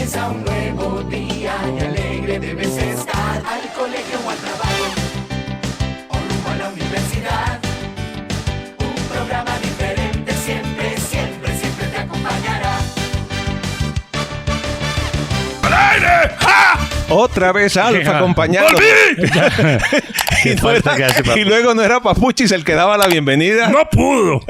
Comienza un nuevo día y alegre debes estar. Al colegio o al trabajo, o rumbo a la universidad. Un programa diferente siempre, siempre, siempre te acompañará. ¡Al aire! ¡Ja! Otra vez Alfa acompañado. Y luego no era Papuchis el que daba la bienvenida. ¡No pudo!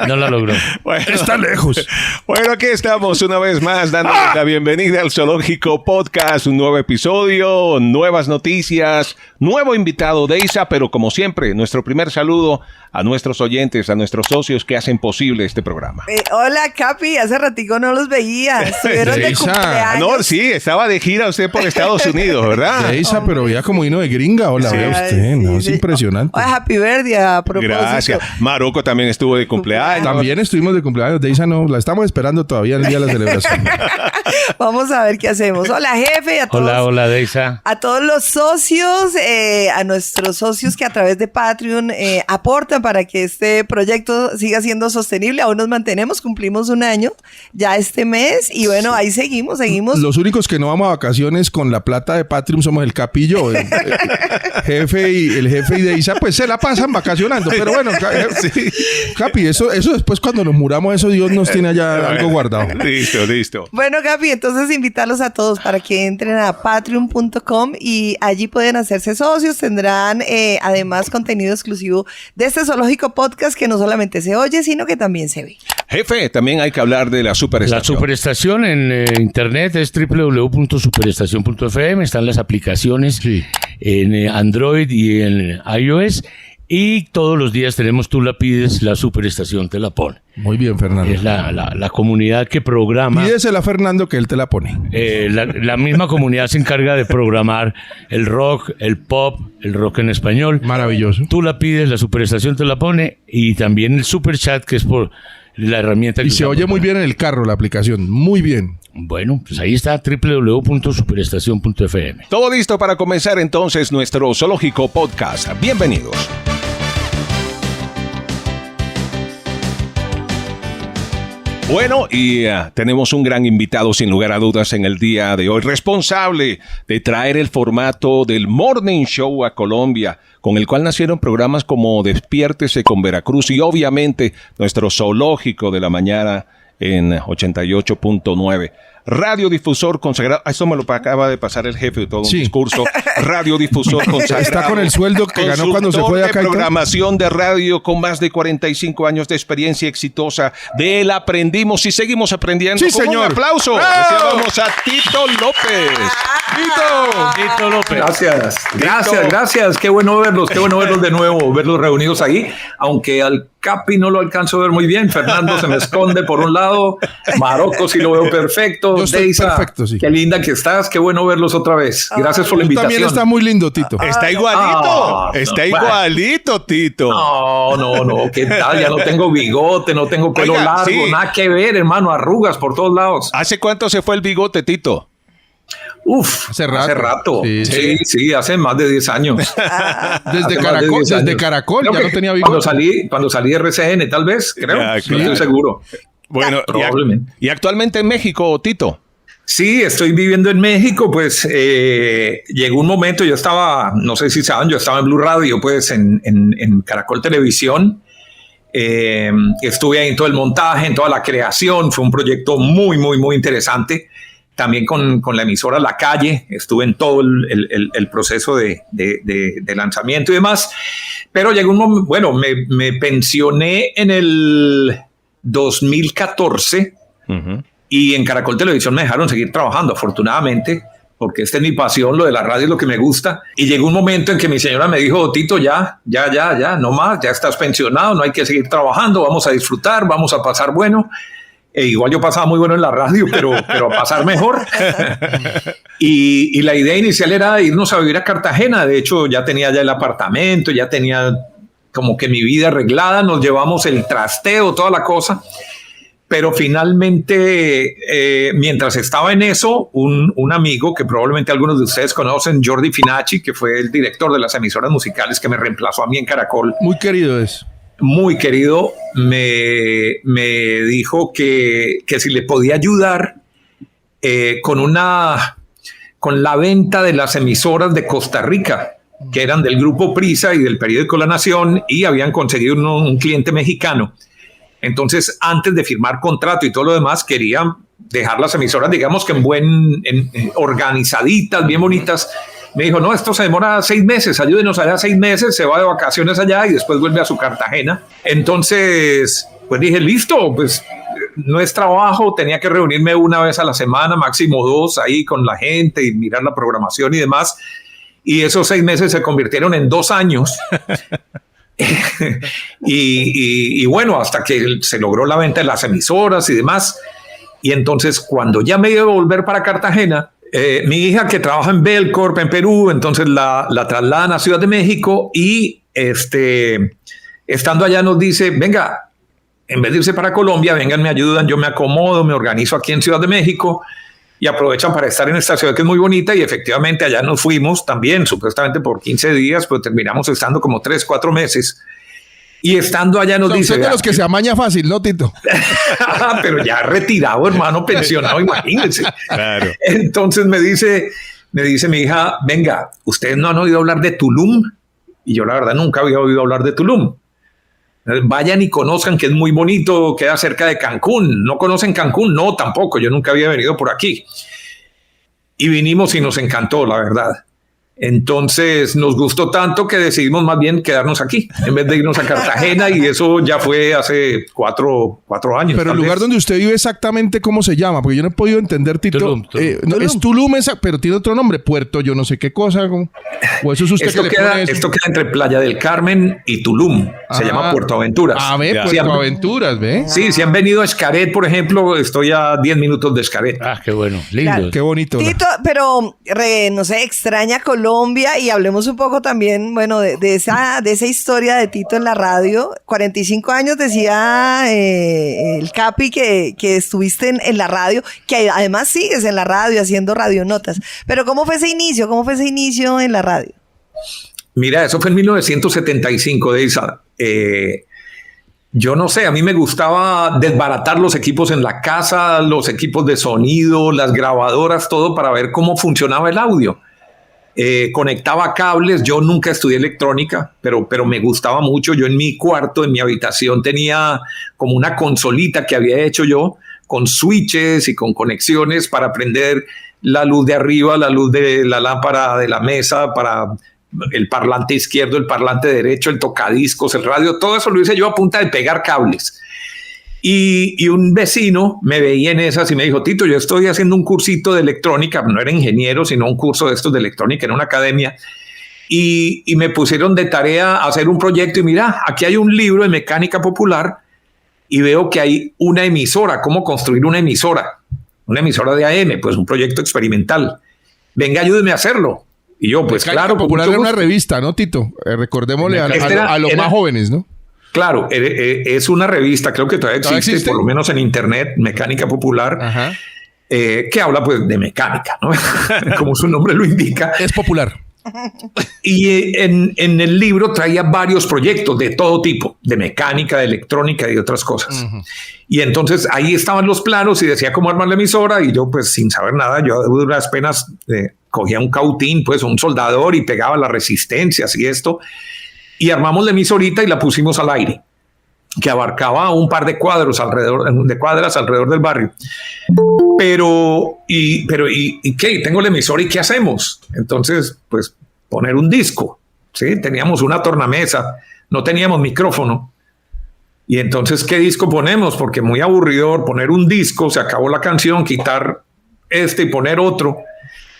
No la logró. Bueno, Está lejos. Bueno, aquí estamos una vez más dándoles la bienvenida al Zoológico Podcast. Un nuevo episodio, nuevas noticias, nuevo invitado Deisa, pero como siempre, nuestro primer saludo a nuestros oyentes, a nuestros socios que hacen posible este programa. Hola, Capi. Hace ratico no los veía. Estuvieron de Deisa. cumpleaños. No, sí, estaba de gira usted por Estados Unidos, ¿verdad? Deisa, pero ya como vino de gringa. Hola, Sí. vea usted. No, es impresionante. Ay, happy birthday a propósito. Gracias. Maroco también estuvo de cumpleaños. También estuvimos de cumpleaños. Deisa no, la estamos esperando todavía el día de la celebración. Vamos a ver qué hacemos. Hola, jefe. A todos, Hola, Deisa. a todos los socios, a nuestros socios que a través de Patreon aportan para que este proyecto siga siendo sostenible. Aún nos mantenemos, cumplimos un año ya este mes y bueno, ahí seguimos. Los únicos que no vamos a vacaciones con la plata de Patreon somos el Capillo, el jefe y Deisa, pues se la pasan vacacionando. Pero bueno, Capi, eso después cuando nos muramos, eso Dios nos tiene allá algo guardado. Listo. Bueno, Gaby, entonces invitarlos a todos para que entren a patreon.com y allí pueden hacerse socios. Tendrán además contenido exclusivo de este Zoológico Podcast que no solamente se oye, sino que también se ve. Jefe, también hay que hablar de la superestación. La superestación en internet es www.superestacion.fm. Están las aplicaciones en Android y en iOS. Y todos los días tenemos Tú la pides, la superestación te la pone. Muy bien, Fernando. Es la comunidad que programa. Pídesela a Fernando que él te la pone. La misma comunidad se encarga de programar el rock, el pop, el rock en español. Maravilloso. Tú la pides, la superestación te la pone. Y también el super chat, que es por la herramienta que Y se usamos. oye muy bien en el carro la aplicación. Muy bien. Bueno, pues ahí está www.superestacion.fm. Todo listo para comenzar entonces nuestro Zoológico Podcast. Bienvenidos. Bueno, y tenemos un gran invitado sin lugar a dudas en el día de hoy, responsable de traer el formato del Morning Show a Colombia, con el cual nacieron programas como Despiértese con Veracruz y obviamente nuestro Zoológico de la Mañana en 88.9. Radiodifusor consagrado. Esto me lo acaba de pasar el jefe de todo un discurso. Radiodifusor consagrado. Está con el sueldo que ganó cuando se fue de acá. Programación de radio con más de 45 años de experiencia exitosa. De él aprendimos y seguimos aprendiendo. Sí, Con señor. Un aplauso. Recibamos a Tito López. Tito López. Gracias. Qué bueno verlos de nuevo, verlos reunidos ahí. Aunque al Capi no lo alcanzo a ver muy bien. Fernando se me esconde por un lado. Maroco sí lo veo perfecto. Yo estoy Deisa, perfecto, sí. Qué linda que estás. Qué bueno verlos otra vez. Gracias por la invitación. También está muy lindo, Tito. Está igualito. Está igualito, Tito. No. ¿Qué tal? Ya no tengo bigote, no tengo pelo Oiga, largo. sí. Nada que ver, hermano. Arrugas por todos lados. ¿Hace cuánto se fue el bigote, Tito? Hace rato. Sí, hace más de 10 años. Desde Caracol ya no tenía bigote. Cuando salí de RCN, tal vez, creo. Ya, No claro. estoy seguro. Bueno, Probablemente. y actualmente en México, Tito. Sí, estoy viviendo en México, pues llegó un momento, yo estaba, no sé si saben, yo estaba en Blue Radio, pues en Caracol Televisión. Estuve ahí en todo el montaje, en toda la creación, fue un proyecto muy, muy, muy interesante. También con la emisora La Calle, estuve en todo el proceso de lanzamiento y demás. Pero llegó un momento, bueno, me pensioné en el 2014 y en Caracol Televisión me dejaron seguir trabajando, afortunadamente, porque esta es mi pasión, lo de la radio es lo que me gusta. Y llegó un momento en que mi señora me dijo, Tito, ya, no más, ya estás pensionado, no hay que seguir trabajando, vamos a disfrutar, vamos a pasar bueno. Igual yo pasaba muy bueno en la radio, pero a pasar mejor. Y la idea inicial era irnos a vivir a Cartagena. De hecho, ya tenía el apartamento, ya tenía como que mi vida arreglada. Nos llevamos el trasteo, toda la cosa. Pero finalmente, mientras estaba en eso, un amigo que probablemente algunos de ustedes conocen, Jordi Finacci, que fue el director de las emisoras musicales que me reemplazó a mí en Caracol. Muy querido es. Muy querido, me dijo que si le podía ayudar con la venta de las emisoras de Costa Rica, que eran del Grupo Prisa y del periódico La Nación, y habían conseguido un cliente mexicano. Entonces, antes de firmar contrato y todo lo demás, querían dejar las emisoras, digamos que organizaditas, bien bonitas. Me dijo, no, esto se demora 6 meses, ayúdenos allá 6 meses, se va de vacaciones allá y después vuelve a su Cartagena. Entonces, pues dije, listo, pues no es trabajo, tenía que reunirme una vez a la semana, máximo 2, ahí con la gente y mirar la programación y demás. Y esos 6 meses se convirtieron en 2 años. y bueno, hasta que se logró la venta de las emisoras y demás. Y entonces, cuando ya me iba a volver para Cartagena, mi hija, que trabaja en Belcorp en Perú, entonces la trasladan a Ciudad de México y estando allá nos dice, venga, en vez de irse para Colombia, vengan, me ayudan, yo me acomodo, me organizo aquí en Ciudad de México, y aprovechan para estar en esta ciudad que es muy bonita. Y efectivamente allá nos fuimos también, supuestamente por 15 días, pues terminamos estando como 3, 4 meses. Y estando allá nos dice... Son de los que se amaña fácil, ¿no, Tito? Pero ya retirado, hermano, pensionado, imagínense. Claro. Entonces me dice mi hija, venga, ¿ustedes no han oído hablar de Tulum? Y yo la verdad nunca había oído hablar de Tulum. Vayan y conozcan, que es muy bonito, queda cerca de Cancún. ¿No conocen Cancún? No, tampoco, yo nunca había venido por aquí. Y vinimos y nos encantó, la verdad. Entonces nos gustó tanto que decidimos más bien quedarnos aquí en vez de irnos a Cartagena, y eso ya fue hace 4 años. Pero el lugar donde usted vive exactamente, ¿cómo se llama? Porque yo no he podido entender, Tito. Tulum. No, es Tulum, pero tiene otro nombre, Puerto, yo no sé qué cosa. O eso es usted esto que queda, le pone eso. Esto queda entre Playa del Carmen y Tulum. Se llama Puerto Aventuras. A ver, Ya. Puerto Aventuras, ¿ve? Sí, si han venido a Xcaret, por ejemplo, estoy a 10 minutos de Xcaret. Ah, qué bueno, lindo. Claro. Qué bonito. Tito, pero no sé, extraña Colombia, y hablemos un poco también, bueno, de esa historia de Tito en la radio. 45 años decía el Capi que estuviste en la radio, que además sigues en la radio haciendo radionotas. Pero ¿cómo fue ese inicio? ¿Cómo fue ese inicio en la radio? Mira, eso fue en 1975, Deisa. Yo no sé, a mí me gustaba desbaratar los equipos en la casa, los equipos de sonido, las grabadoras, todo para ver cómo funcionaba el audio. Conectaba cables. Yo nunca estudié electrónica, pero me gustaba mucho. Yo en mi cuarto, en mi habitación, tenía como una consolita que había hecho yo con switches y con conexiones para prender la luz de arriba, la luz de la lámpara de la mesa, para el parlante izquierdo, el parlante derecho, el tocadiscos, el radio. Todo eso lo hice yo a punta de pegar cables. Y un vecino me veía en esas y me dijo, Tito, yo estoy haciendo un cursito de electrónica. No era ingeniero, sino un curso de estos de electrónica en una academia. Y me pusieron de tarea a hacer un proyecto. Y mira, aquí hay un libro de mecánica popular y veo que hay una emisora. ¿Cómo construir una emisora? Una emisora de AM, pues un proyecto experimental. Venga, ayúdeme a hacerlo. Y yo, pues Mecánica claro. Popular era una revista, ¿no, Tito? Recordémosle a los más jóvenes, ¿no? Claro, es una revista, creo que todavía existe, por lo menos en internet, Mecánica Popular, que habla pues de mecánica, ¿no? Como su nombre lo indica. Es popular. Y en el libro traía varios proyectos de todo tipo, de mecánica, de electrónica y de otras cosas. Y entonces ahí estaban los planos y decía cómo armar la emisora, y yo pues sin saber nada, yo de unas penas cogía un cautín, pues un soldador, y pegaba las resistencias y esto, y armamos la emisorita y la pusimos al aire, que abarcaba un par de cuadras alrededor del barrio. Pero ¿qué? Tengo la emisora, ¿y qué hacemos? Entonces, pues poner un disco, ¿sí? Teníamos una tornamesa, no teníamos micrófono. Y entonces, ¿qué disco ponemos? Porque muy aburridor poner un disco, se acabó la canción, quitar y poner otro.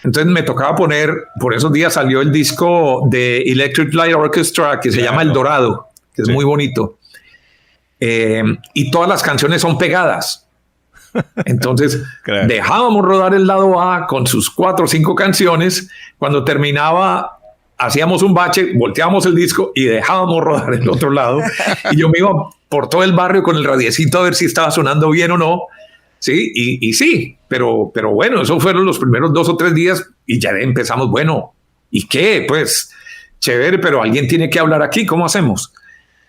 Entonces me tocaba poner, por esos días salió el disco de Electric Light Orchestra que se llama El Dorado, que es muy bonito. Y todas las canciones son pegadas. Entonces dejábamos rodar el lado A con sus 4 o 5 canciones. Cuando terminaba, hacíamos un bache, volteábamos el disco y dejábamos rodar el otro lado. Y yo me iba por todo el barrio con el radiecito a ver si estaba sonando bien o no. Sí, y sí, pero bueno, esos fueron los primeros 2 o 3 días y ya empezamos, bueno, ¿y qué? Pues chévere, pero alguien tiene que hablar aquí, ¿cómo hacemos?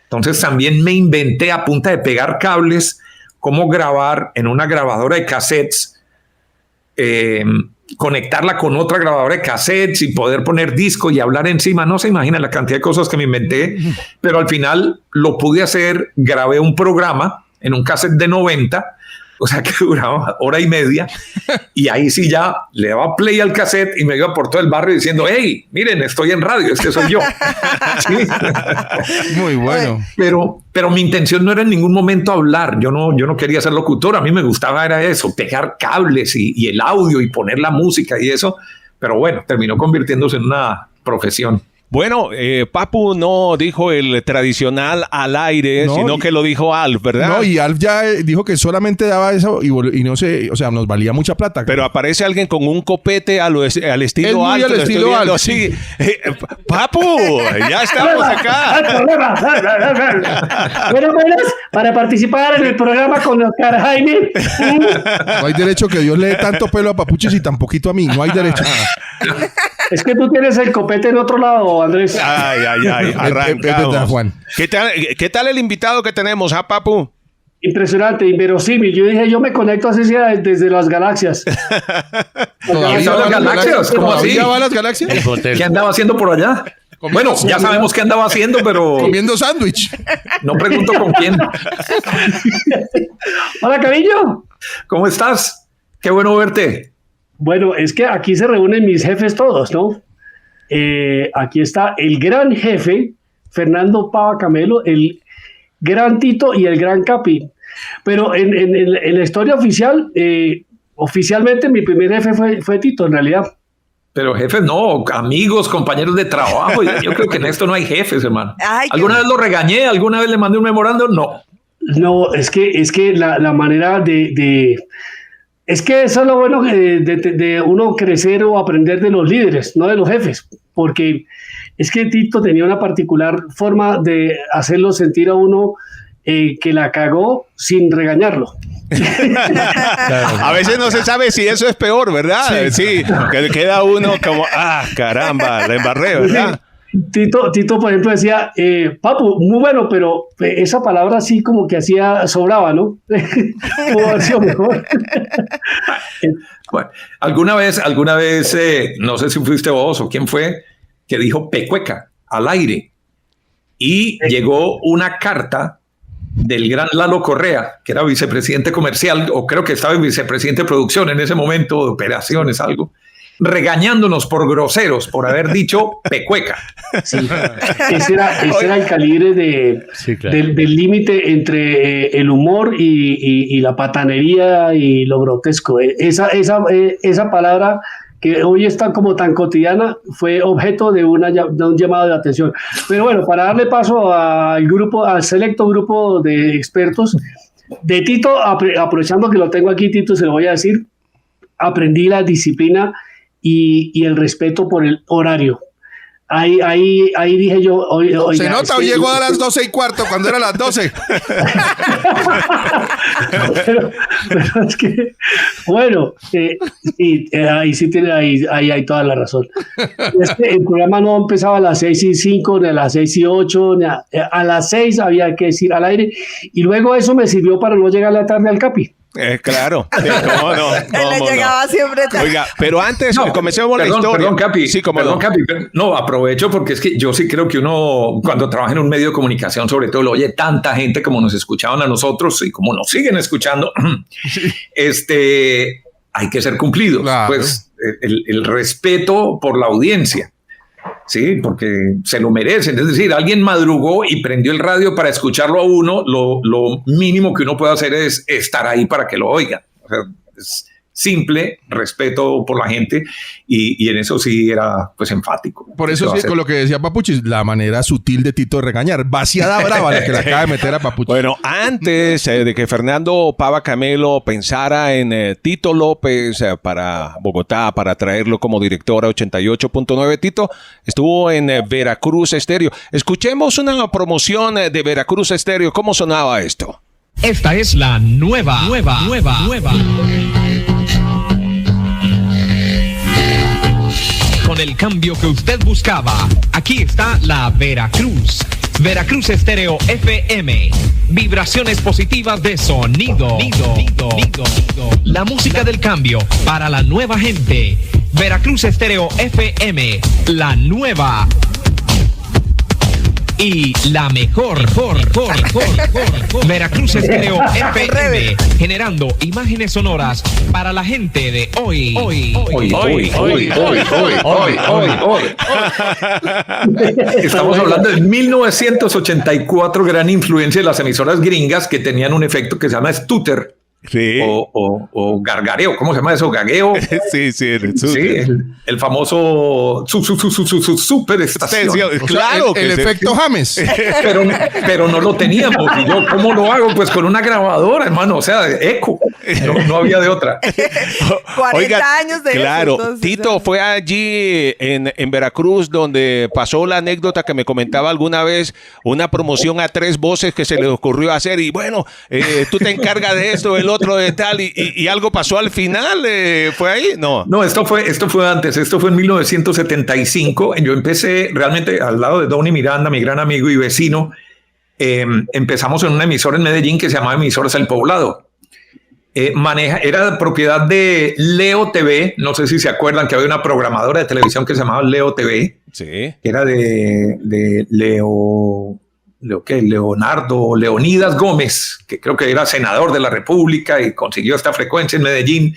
Entonces también me inventé a punta de pegar cables cómo grabar en una grabadora de cassettes conectarla con otra grabadora de cassettes y poder poner disco y hablar encima. No se imagina la cantidad de cosas que me inventé, pero al final lo pude hacer. Grabé un programa en un cassette de 90, o sea que duraba hora y media, y ahí sí ya le daba play al cassette y me iba por todo el barrio diciendo: hey, miren, estoy en radio, este soy yo. Sí. Muy bueno. Pero mi intención no era en ningún momento hablar. Yo no quería ser locutor. A mí me gustaba era eso, pegar cables y el audio y poner la música y eso. Pero bueno, terminó convirtiéndose en una profesión. Bueno, Papu no dijo el tradicional al aire, No, sino que lo dijo Alf, ¿verdad? No, y Alf ya dijo que solamente daba eso y no sé, o sea, nos valía mucha plata. Pero aparece alguien con un copete al estilo Es muy Alf. al lo estilo estoy viendo Alf, así. Papu, ya estamos acá. Bueno, buenas, para participar en el programa con Oscar Jaime. No hay derecho que Dios le dé tanto pelo a Papuchis y tan poquito a mí. No hay derecho. Es que tú tienes el copete en otro lado, Andrés. Ay, Es verdad, arrancamos. Juan. ¿Qué tal el invitado que tenemos, Papu? Impresionante, inverosímil. Yo dije, yo me conecto así sea desde las galaxias. ¿Todavía van las galaxias? ¿Cómo así? ¿Todavía van las galaxias? El hotel. ¿Qué andaba haciendo por allá? Bueno, ya sabemos qué andaba haciendo, pero Comiendo sándwich. no pregunto con quién. Hola, cariño. ¿Cómo estás? Qué bueno verte. Bueno, es que aquí se reúnen mis jefes todos, ¿no? Aquí está el gran jefe, Fernando Pava Camelo, el gran Tito y el gran Capi. Pero en la historia oficial, oficialmente mi primer jefe fue Tito, en realidad. Pero jefes no, amigos, compañeros de trabajo. Yo creo que en esto no hay jefes, hermano. Ay, ¿Alguna vez lo regañé? ¿Alguna vez le mandé un memorando? No. No, es que la manera de es que eso es lo bueno de uno crecer o aprender de los líderes, no de los jefes, porque es que Tito tenía una particular forma de hacerlo sentir a uno que la cagó sin regañarlo. A veces no se sabe si eso es peor, ¿verdad? Sí, que queda uno como, caramba, la embarré, ¿verdad? Tito, por ejemplo, decía, Papu, muy bueno, pero esa palabra así como que sobraba, ¿no? Pudo haber sido mejor. Bueno, alguna vez, no sé si fuiste vos o quién fue, que dijo pecueca al aire. Y llegó una carta del gran Lalo Correa, que era vicepresidente comercial, o creo que estaba en vicepresidente de producción en ese momento, de operaciones, algo, regañándonos por groseros por haber dicho pecueca. Sí. Ese era el calibre Sí, claro. del límite entre el humor y la patanería y lo grotesco. Esa palabra que hoy está como tan cotidiana fue objeto de un llamado de atención. Pero bueno, para darle paso al selecto grupo de expertos, de Tito, aprovechando que lo tengo aquí, Tito, se lo voy a decir, aprendí la disciplina y el respeto por el horario. Ahí dije yo... Oiga, Se nota, hoy llegó a las 12:15 cuando era las 12. pero es que, bueno, ahí sí tiene, ahí hay toda la razón. El programa no empezaba a las 6:05, ni a las 6:08, a las 6 había que decir al aire, y luego eso me sirvió para no llegar a la tarde al Capi. Claro, cómo no. Él le llegaba siempre tarde. Oiga, pero antes comencemos la historia. Perdón, Capi. Sí, Capi. No, aprovecho porque es que yo sí creo que uno, cuando trabaja en un medio de comunicación, sobre todo, lo oye tanta gente como nos escuchaban a nosotros y como nos siguen escuchando, hay que ser cumplidos. Claro. Pues el respeto por la audiencia. Sí, porque se lo merecen. Es decir, alguien madrugó y prendió el radio para escucharlo a uno. Lo mínimo que uno puede hacer es estar ahí para que lo oigan. O sea, es simple, respeto por la gente y en eso sí era pues enfático. Por eso sí, con lo que decía Papuchis, la manera sutil de Tito de regañar. Vaciada brava la que le acaba de meter a Papuchis. Bueno, antes de que Fernando Pava Camelo pensara en Tito López para Bogotá, para traerlo como director a 88.9, Tito estuvo en Veracruz Estéreo. Escuchemos una promoción de Veracruz Estéreo. ¿Cómo sonaba esto? Esta es la nueva. Con el cambio que usted buscaba, aquí está la Veracruz. Veracruz Estéreo FM. vibraciones positivas de sonido. La música del cambio para la nueva gente. Veracruz Estéreo FM, la nueva y la mejor. Veracruz Estéreo FM, generando imágenes sonoras para la gente de hoy. Estamos hablando de 1984, gran influencia de las emisoras gringas que tenían un efecto que se llama stutter. Sí. O gargareo, ¿cómo se llama eso? Gagueo. Sí, el famoso superestación. Claro, o sea, el efecto James. Pero no lo teníamos. Y yo, ¿cómo lo hago? Pues con una grabadora, hermano. O sea, eco. No había de otra. 40 años de claro, eso. Entonces, Tito fue allí en Veracruz donde pasó la anécdota que me comentaba alguna vez, una promoción a 3 voces que se le ocurrió hacer y bueno, tú te encargas de esto, el otro de tal y algo pasó al final. ¿Fue ahí? No, esto fue antes. Esto fue en 1975. Yo empecé realmente al lado de Donny Miranda, mi gran amigo y vecino. Empezamos en una emisora en Medellín que se llamaba Emisoras El Poblado. Era propiedad de Leo TV. No sé si se acuerdan que había una programadora de televisión que se llamaba Leo TV. Sí. Que era de Leonidas Gómez, que creo que era senador de la República y consiguió esta frecuencia en Medellín,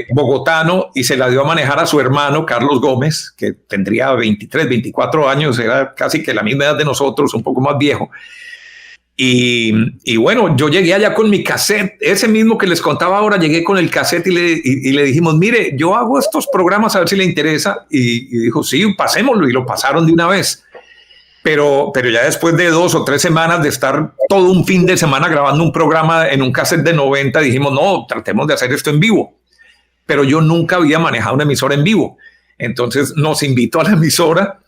bogotano, y se la dio a manejar a su hermano Carlos Gómez, que tendría 23, 24 años, era casi que la misma edad de nosotros, un poco más viejo. Y bueno, yo llegué allá con mi cassette, ese mismo que les contaba ahora, llegué con el cassette y le dijimos, mire, yo hago estos programas a ver si le interesa. Y dijo, sí, pasémoslo, y lo pasaron de una vez. Pero ya después de 2 o 3 semanas de estar todo un fin de semana grabando un programa en un cassette de 90, dijimos, no, tratemos de hacer esto en vivo. Pero yo nunca había manejado una emisora en vivo. Entonces nos invitó a la emisora.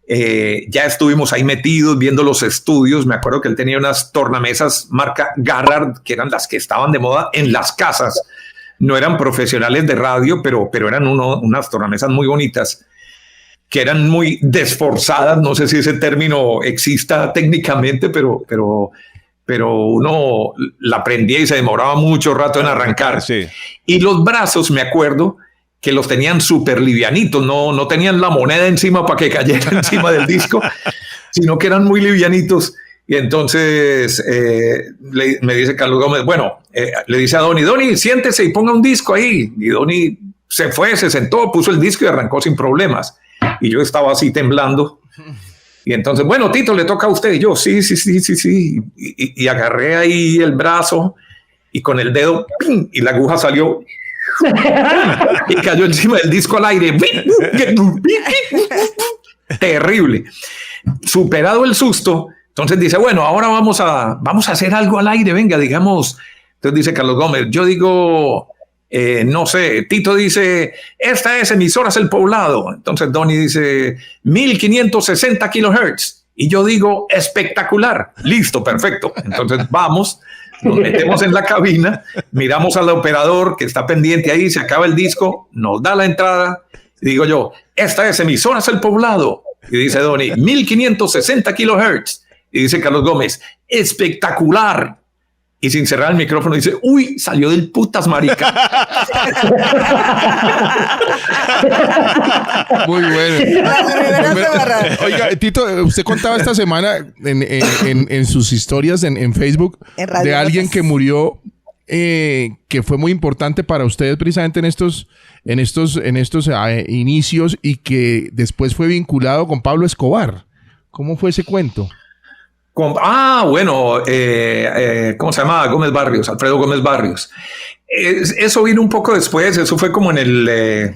Ya estuvimos ahí metidos viendo los estudios. Me acuerdo que él tenía unas tornamesas marca Garrard, que eran las que estaban de moda en las casas. No eran profesionales de radio, pero eran unas tornamesas muy bonitas, que eran muy desforzadas. No sé si ese término exista técnicamente, pero uno la prendía y se demoraba mucho rato en arrancar. Sí. Y los brazos, me acuerdo que los tenían súper livianitos, no tenían la moneda encima para que cayera encima del disco, sino que eran muy livianitos. Y entonces me dice Carlos Gómez, bueno, le dice a Donny, siéntese y ponga un disco ahí. Y Donny se fue, se sentó, puso el disco y arrancó sin problemas. Y yo estaba así temblando. Y entonces, bueno, Tito, le toca a usted. Y yo, sí. Y agarré ahí el brazo y con el dedo, ¡ping! Y la aguja salió y cayó encima del disco al aire. Terrible. Superado el susto, entonces dice, bueno, ahora vamos a hacer algo al aire, venga, digamos. Entonces dice Carlos Gómez, yo digo, no sé, Tito dice, esta es Emisoras El Poblado. Entonces Donny dice, 1560 kilohertz. Y yo digo, espectacular. Listo, perfecto. Entonces vamos, nos metemos en la cabina, miramos al operador que está pendiente ahí, se acaba el disco, nos da la entrada. Y digo yo, esta es Emisoras El Poblado. Y dice Donny, 1560 kilohertz. Y dice Carlos Gómez, espectacular. Y sin cerrar el micrófono dice, uy, salió del putas, marica. Muy bueno. Oiga, Tito, usted contaba esta semana en sus historias en Facebook de alguien que murió, que fue muy importante para ustedes precisamente en estos inicios y que después fue vinculado con Pablo Escobar. ¿Cómo fue ese cuento? Bueno, ¿cómo se llama? Gómez Barrios, Alfredo Gómez Barrios. Eso vino un poco después, eso fue como en el,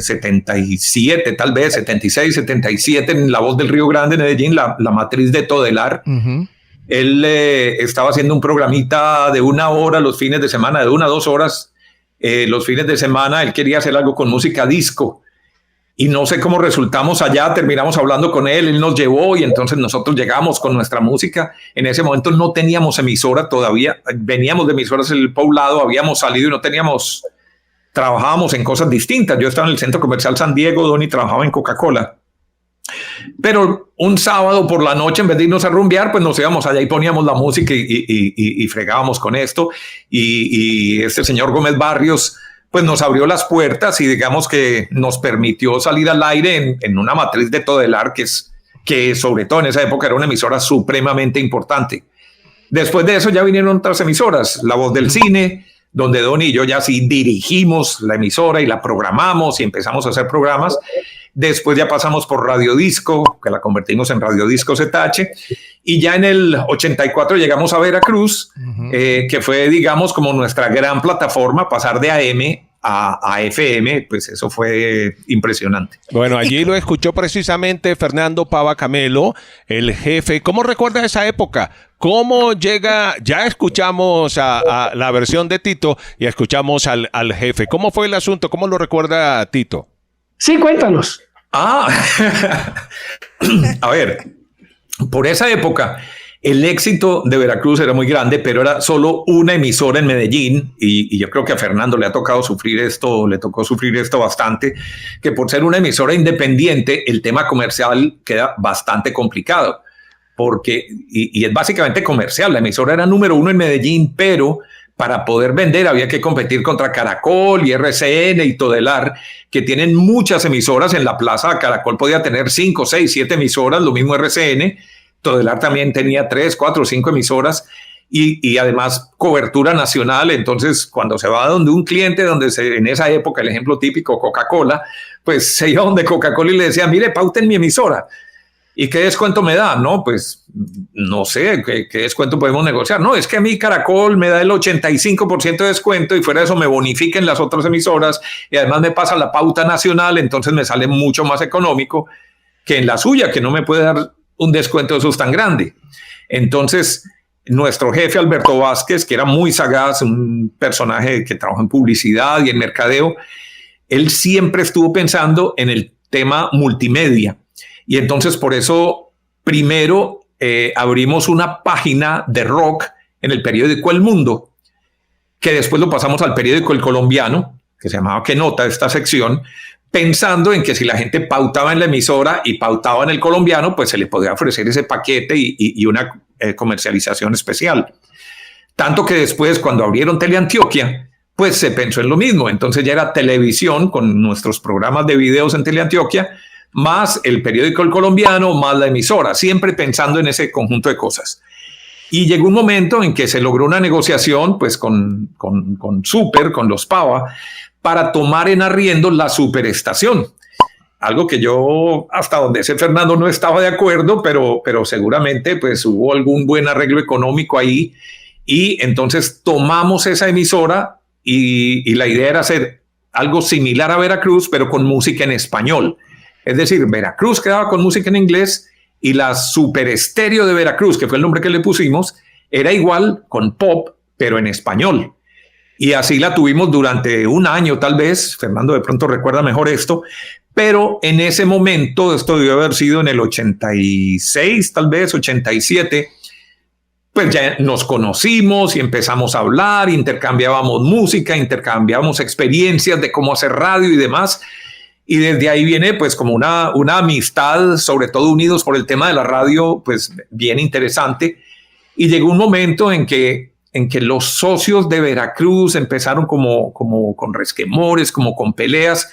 77, tal vez, 76, 77, en La Voz del Río Grande, Medellín, la matriz de Todelar. Uh-huh. Él estaba haciendo un programita de 1 hora los fines de semana, de 1 a 2 horas los fines de semana. Él quería hacer algo con música disco. Y no sé cómo resultamos allá, terminamos hablando con él nos llevó y entonces nosotros llegamos con nuestra música. En ese momento no teníamos emisora todavía, veníamos de Emisoras El Poblado, habíamos salido y trabajábamos en cosas distintas. Yo estaba en el Centro Comercial San Diego, Donny trabajaba en Coca-Cola. Pero un sábado por la noche, en vez de irnos a rumbear, pues nos íbamos allá y poníamos la música y fregábamos con esto. Y este señor Gómez Barrios, pues nos abrió las puertas y digamos que nos permitió salir al aire en una matriz de Todelar, que sobre todo en esa época era una emisora supremamente importante. Después de eso ya vinieron otras emisoras, La Voz del Cine, donde Don y yo ya sí dirigimos la emisora y la programamos y empezamos a hacer programas. Después ya pasamos por Radio Disco, que la convertimos en Radio Disco ZH, y ya en el 84 llegamos a Veracruz, que fue, digamos, como nuestra gran plataforma, pasar de AM a FM, pues eso fue impresionante. Bueno, allí lo escuchó precisamente Fernando Pava Camelo, el jefe. ¿Cómo recuerda esa época? ¿Cómo llega? Ya escuchamos a la versión de Tito y escuchamos al jefe. ¿Cómo fue el asunto? ¿Cómo lo recuerda Tito? Sí, cuéntanos. A ver, por esa época el éxito de Veracruz era muy grande, pero era solo una emisora en Medellín y yo creo que a Fernando le tocó sufrir esto bastante, que por ser una emisora independiente el tema comercial queda bastante complicado, porque y es básicamente comercial. La emisora era número 1 en Medellín, pero para poder vender había que competir contra Caracol y RCN y Todelar, que tienen muchas emisoras en la plaza. Caracol podía tener 5, 6, 7 emisoras, lo mismo RCN. Todelar también tenía 3, 4, 5 emisoras y además cobertura nacional. Entonces, cuando se va donde un cliente, en esa época, el ejemplo típico, Coca-Cola, pues se iba donde Coca-Cola y le decía, mire, pauten mi emisora. ¿Y qué descuento me da? No, pues no sé, ¿qué descuento podemos negociar? No, es que a mí Caracol me da el 85% de descuento y fuera de eso me bonifiquen las otras emisoras y además me pasa la pauta nacional, entonces me sale mucho más económico que en la suya, que no me puede dar un descuento de esos tan grande. Entonces, nuestro jefe Alberto Vázquez, que era muy sagaz, un personaje que trabajó en publicidad y en mercadeo, él siempre estuvo pensando en el tema multimedia. Y entonces por eso primero abrimos una página de rock en el periódico El Mundo, que después lo pasamos al periódico El Colombiano, que se llamaba ¿Qué nota? Esta sección, pensando en que si la gente pautaba en la emisora y pautaba en El Colombiano, pues se le podía ofrecer ese paquete y una comercialización especial. Tanto que después, cuando abrieron Teleantioquia, pues se pensó en lo mismo. Entonces ya era televisión con nuestros programas de videos en Teleantioquia, más el periódico El Colombiano, más la emisora, siempre pensando en ese conjunto de cosas. Y llegó un momento en que se logró una negociación pues con Super, con los Pava, para tomar en arriendo la superestación. Algo que yo, hasta donde sé Fernando, no estaba de acuerdo, pero seguramente pues hubo algún buen arreglo económico ahí. Y entonces tomamos esa emisora y la idea era hacer algo similar a Veracruz, pero con música en español. Es decir, Veracruz quedaba con música en inglés y la Super Estéreo de Veracruz, que fue el nombre que le pusimos, era igual con pop, pero en español. Y así la tuvimos durante un año, tal vez. Fernando de pronto recuerda mejor esto, pero en ese momento, esto debió haber sido en el 86, tal vez 87, pues ya nos conocimos y empezamos a hablar, intercambiábamos música, intercambiábamos experiencias de cómo hacer radio y demás. Y desde ahí viene pues como una amistad, sobre todo unidos por el tema de la radio, pues bien interesante. Y llegó un momento en que los socios de Veracruz empezaron como con resquemores, como con peleas.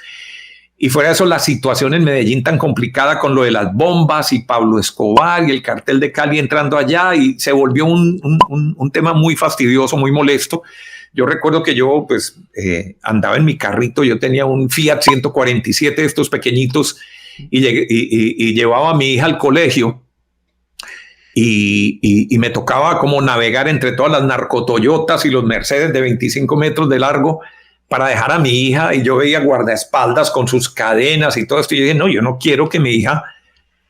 Y fuera de eso, la situación en Medellín tan complicada con lo de las bombas y Pablo Escobar y el cartel de Cali entrando allá, y se volvió un tema muy fastidioso, muy molesto. Yo recuerdo que yo pues andaba en mi carrito, yo tenía un Fiat 147 de estos pequeñitos y llevaba a mi hija al colegio y me tocaba como navegar entre todas las narcotoyotas y los Mercedes de 25 metros de largo para dejar a mi hija, y yo veía guardaespaldas con sus cadenas y todo esto, y yo dije, no, yo no quiero que mi hija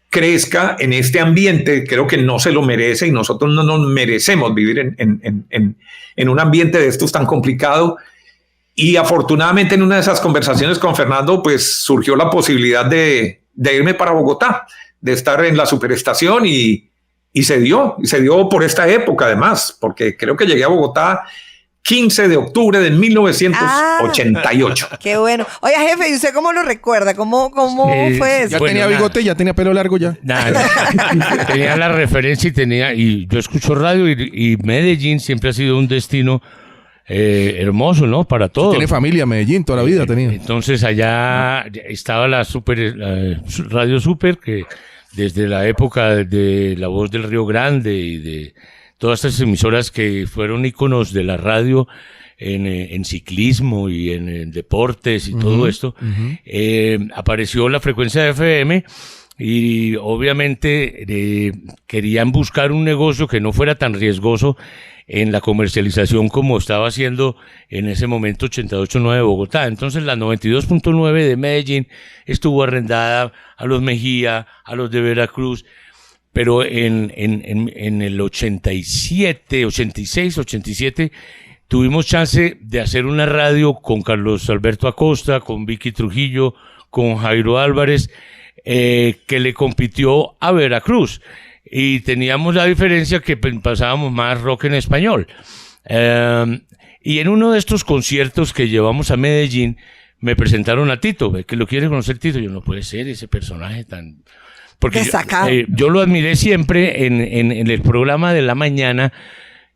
crezca en este ambiente, creo que no se lo merece y nosotros no nos merecemos vivir en un ambiente de estos tan complicado. Y afortunadamente en una de esas conversaciones con Fernando pues surgió la posibilidad de irme para Bogotá, de estar en la superestación y se dio por esta época además, porque creo que llegué a Bogotá 15 de octubre de 1988. Qué bueno. Oiga, jefe, ¿y usted cómo lo recuerda? ¿Cómo fue eso? Ya tenía bigote, ya tenía pelo largo ya. Tenía la referencia y yo escucho radio y Medellín siempre ha sido un destino hermoso, ¿no? Para todos. Tiene familia, Medellín, toda la vida tenía. Entonces allá estaba la Radio Super, que desde la época de La Voz del Río Grande y de todas estas emisoras que fueron íconos de la radio en ciclismo y en deportes y todo esto, apareció la frecuencia de FM y obviamente querían buscar un negocio que no fuera tan riesgoso en la comercialización como estaba haciendo en ese momento 88.9 de Bogotá. Entonces la 92.9 de Medellín estuvo arrendada a los Mejía, a los de Veracruz, pero en el 87, 86, 87 tuvimos chance de hacer una radio con Carlos Alberto Acosta, con Vicky Trujillo, con Jairo Álvarez, que le compitió a Veracruz. Y teníamos la diferencia que pasábamos más rock en español. Y en uno de estos conciertos que llevamos a Medellín, me presentaron a Tito, que lo quiere conocer Tito. Yo, no puede ser ese personaje tan... Porque yo lo admiré siempre en el programa de la mañana.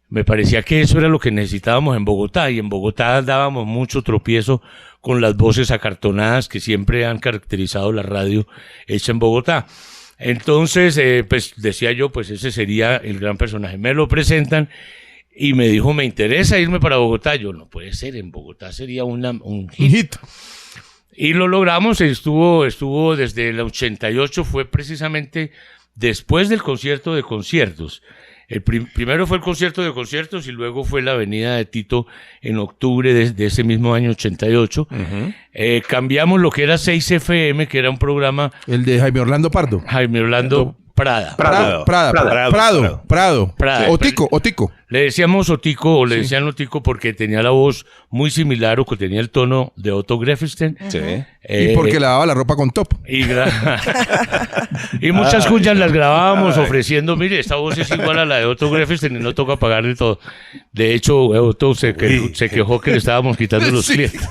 Me parecía que eso era lo que necesitábamos en Bogotá, y en Bogotá dábamos mucho tropiezo con las voces acartonadas que siempre han caracterizado la radio hecha en Bogotá. Entonces, pues decía yo, pues ese sería el gran personaje. Me lo presentan y me dijo, me interesa irme para Bogotá. Yo, no puede ser, en Bogotá sería un hit. Y lo logramos, estuvo desde el 88, fue precisamente después del concierto de conciertos. El primero fue el concierto de conciertos y luego fue la venida de Tito en octubre de ese mismo año 88. Cambiamos lo que era 6FM, que era un programa... El de Jaime Orlando Pardo. Jaime Orlando Prado. Otico. Le decíamos Otico, o le decían Otico porque tenía la voz muy similar, o que tenía el tono de Otto Greffenstein. Sí. Y porque lavaba la ropa con top. Y muchas cuñas las grabábamos ofreciendo, mire, esta voz es igual a la de Otto Greffenstein y no toca pagarle todo. De hecho, Otto se quejó que le estábamos quitando los clientes.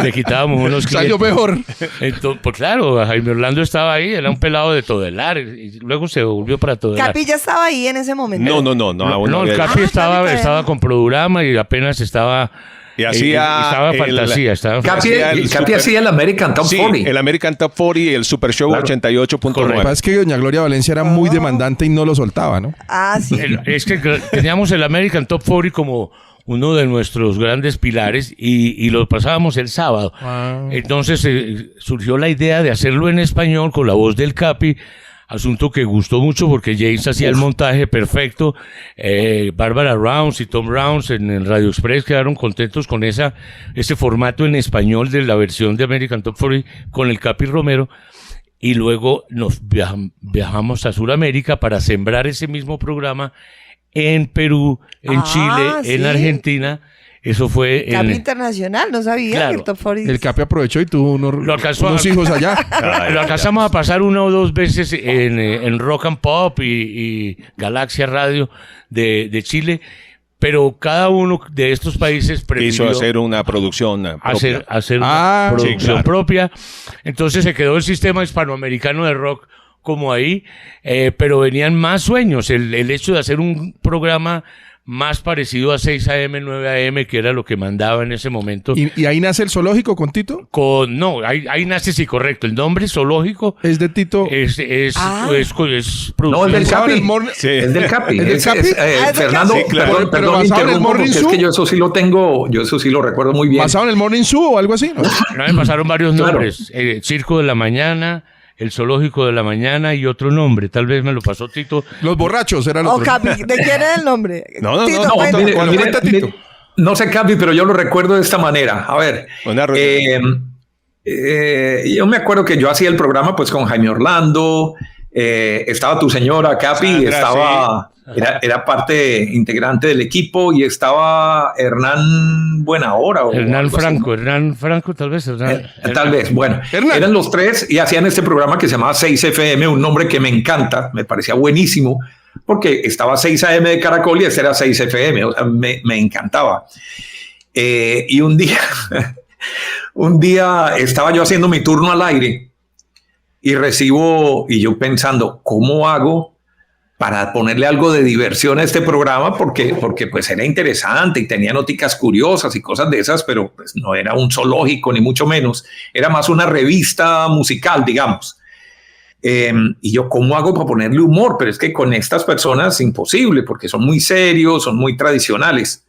Le quitábamos unos clientes. Salió mejor. Entonces, pues claro, Jaime Orlando estaba ahí, era un pelado de Todelar, y luego se volvió para Todelar. ¿Capi ya estaba ahí en ese momento? No, el Capi estaba con Produrama y apenas estaba... Y hacía fantasía. Capi hacía el American Top 40. Sí, el American Top 40 y el Super Show 88.9. Lo que pasa es que doña Gloria Valencia era muy demandante y no lo soltaba, ¿no? Ah, sí. Es que teníamos el American Top 40 como uno de nuestros grandes pilares y lo pasábamos el sábado. Entonces surgió la idea de hacerlo en español con la voz del Capi, asunto que gustó mucho porque James hacía el montaje perfecto. Bárbara Rounds y Tom Rounds en Radio Express quedaron contentos con ese formato en español de la versión de American Top 40 con el Capi Romero. Y luego nos viajamos a Sudamérica para sembrar ese mismo programa en Perú, en Chile, en Argentina. Eso fue Capi internacional, no sabía, claro, que el Top 40. El Capi aprovechó y tuvo unos hijos allá. Claro, lo alcanzamos a pasar 1 o 2 veces en Rock and Pop y Galaxia Radio de Chile, pero cada uno de estos países prefirió quiso hacer una producción propia. hacer una producción claro, propia. Entonces se quedó el sistema hispanoamericano de rock como ahí, pero venían más sueños. El hecho de hacer un programa más parecido a 6 AM, 9 AM, que era lo que mandaba en ese momento. ¿Y ahí nace el zoológico con Tito? No, ahí nace, sí, correcto. El nombre zoológico es de Tito. Es producción. No, es del Capi. Es del Capi. Fernando, sí, claro. perdón, interrumpo, porque es que yo eso sí lo tengo, yo eso sí lo recuerdo muy bien. ¿Basado en el Morning Zoo o algo así? ¿No? Me pasaron varios nombres. Circo de la Mañana, el Zoológico de la Mañana y otro nombre. Tal vez me lo pasó Tito. Los borrachos era el otro. Capi, ¿de quién era el nombre? No. Mire, no sé, Capi, pero yo lo recuerdo de esta manera. A ver, yo me acuerdo que yo hacía el programa pues con Jaime Orlando, estaba tu señora, Capi, Sandra, era parte integrante del equipo, y estaba Hernán Buenahora. Hernán Franco, tal vez. Tal vez, bueno. Eran los tres y hacían este programa que se llamaba 6FM, un nombre que me encanta, me parecía buenísimo, porque estaba 6 AM de Caracol y este era 6 FM, o sea, me encantaba. Y un día estaba yo haciendo mi turno al aire y y yo pensando, ¿cómo hago para ponerle algo de diversión a este programa? Porque pues era interesante y tenía noticas curiosas y cosas de esas, pero pues no era un zoológico ni mucho menos, era más una revista musical, digamos. Y yo, ¿cómo hago para ponerle humor? Pero es que con estas personas es imposible, porque son muy serios, son muy tradicionales.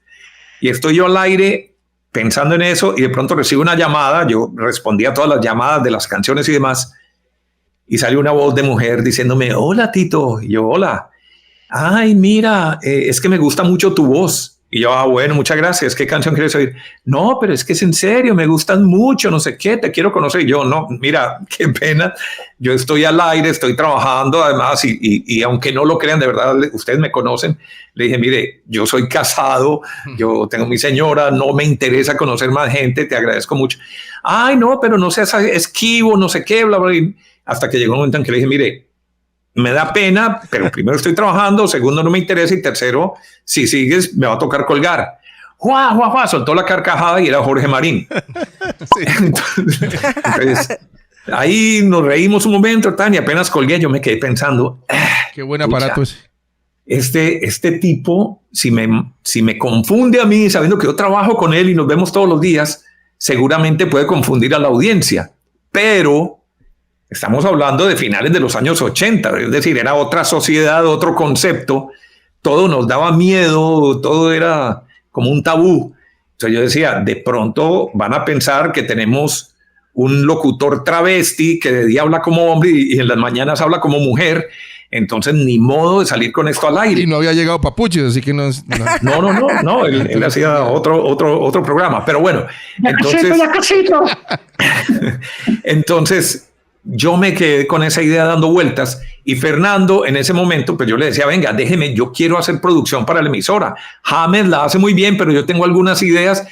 Y estoy yo al aire pensando en eso y de pronto recibo una llamada. Yo respondí a todas las llamadas de las canciones y demás. Y salió una voz de mujer diciéndome, hola Tito. Y yo, hola. Ay, mira, es que me gusta mucho tu voz. Y yo, bueno, muchas gracias. ¿Qué canción quieres oír? No, pero es que es en serio, me gustan mucho, no sé qué, te quiero conocer. Y yo, no, mira, qué pena. Yo estoy al aire, estoy trabajando además y aunque no lo crean, de verdad, ustedes me conocen. Le dije, mire, yo soy casado, yo tengo mi señora, no me interesa conocer más gente, te agradezco mucho. Ay, no, pero no seas esquivo, no sé qué, bla, bla, bla. Hasta que llegó un momento en que le dije, mire, me da pena, pero primero estoy trabajando, segundo no me interesa y tercero, si sigues me va a tocar colgar. ¡Juá! Soltó la carcajada y era Jorge Marín. Sí. Entonces, ahí nos reímos un momento, y apenas colgué, yo me quedé pensando. Qué buen aparato ese. Este tipo, si me confunde a mí, sabiendo que yo trabajo con él y nos vemos todos los días, seguramente puede confundir a la audiencia. Pero estamos hablando de finales de los años 80, es decir, era otra sociedad, otro concepto, todo nos daba miedo, todo era como un tabú. Entonces yo decía, de pronto van a pensar que tenemos un locutor travesti que de día habla como hombre y en las mañanas habla como mujer, entonces ni modo de salir con esto al aire. Y no había llegado Papuchis, así que no. No, él hacía otro programa, pero bueno. Entonces yo me quedé con esa idea dando vueltas y Fernando en ese momento, pues yo le decía, venga, déjeme, yo quiero hacer producción para la emisora. James la hace muy bien, pero yo tengo algunas ideas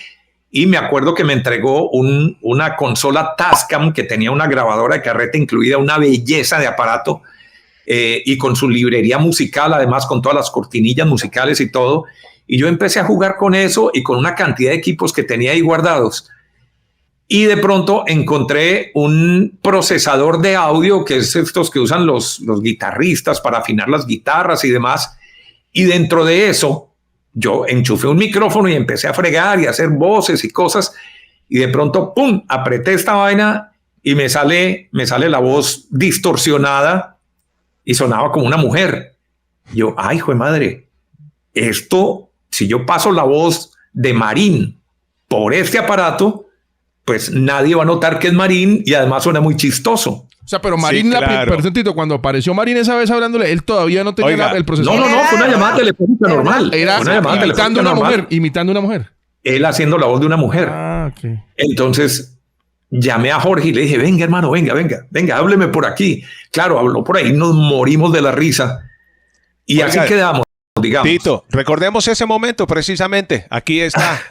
y me acuerdo que me entregó una consola Tascam que tenía una grabadora de carrete incluida, una belleza de aparato y con su librería musical, además con todas las cortinillas musicales y todo. Y yo empecé a jugar con eso y con una cantidad de equipos que tenía ahí guardados. Y de pronto encontré un procesador de audio, que es estos que usan los guitarristas para afinar las guitarras y demás. Y dentro de eso, yo enchufé un micrófono y empecé a fregar y a hacer voces y cosas. Y de pronto, ¡pum!, apreté esta vaina y me sale la voz distorsionada y sonaba como una mujer. Yo, ay, hijo de madre, esto, si yo paso la voz de Marín por este aparato, pues nadie va a notar que es Marín y además suena muy chistoso. O sea, pero Marín, sí, claro. Tito, cuando apareció Marín esa vez hablándole, él todavía no tenía el procesador. No, fue una llamada telefónica normal. Era imitando una mujer. Él haciendo la voz de una mujer. Okay. Entonces llamé a Jorge y le dije, venga, hermano, venga, hábleme por aquí. Claro, habló por ahí, nos morimos de la risa. Y así quedamos, digamos. Tito, recordemos ese momento precisamente. Aquí está.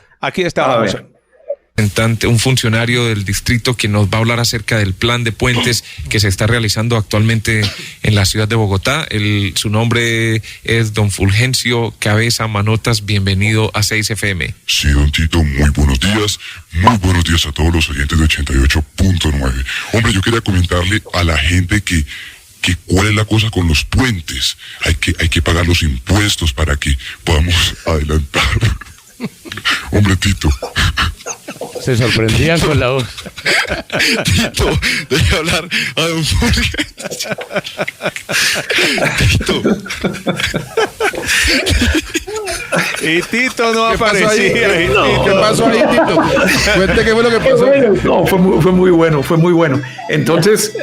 Un funcionario del distrito que nos va a hablar acerca del plan de puentes que se está realizando actualmente en la ciudad de Bogotá. Su nombre es don Fulgencio Cabeza Manotas. Bienvenido a 6FM. Sí, don Tito, muy buenos días. Muy buenos días a todos los oyentes de 88.9. Hombre, yo quería comentarle a la gente que cuál es la cosa con los puentes. Hay que pagar los impuestos para que podamos adelantar. Hombre, Tito. Se sorprendían con la voz. Tito, deje hablar a don Fulgencio. Tito. Y Tito no aparecía. ¿Qué pasó ahí, Tito? Cuente qué fue lo que pasó. No, fue muy bueno. Entonces,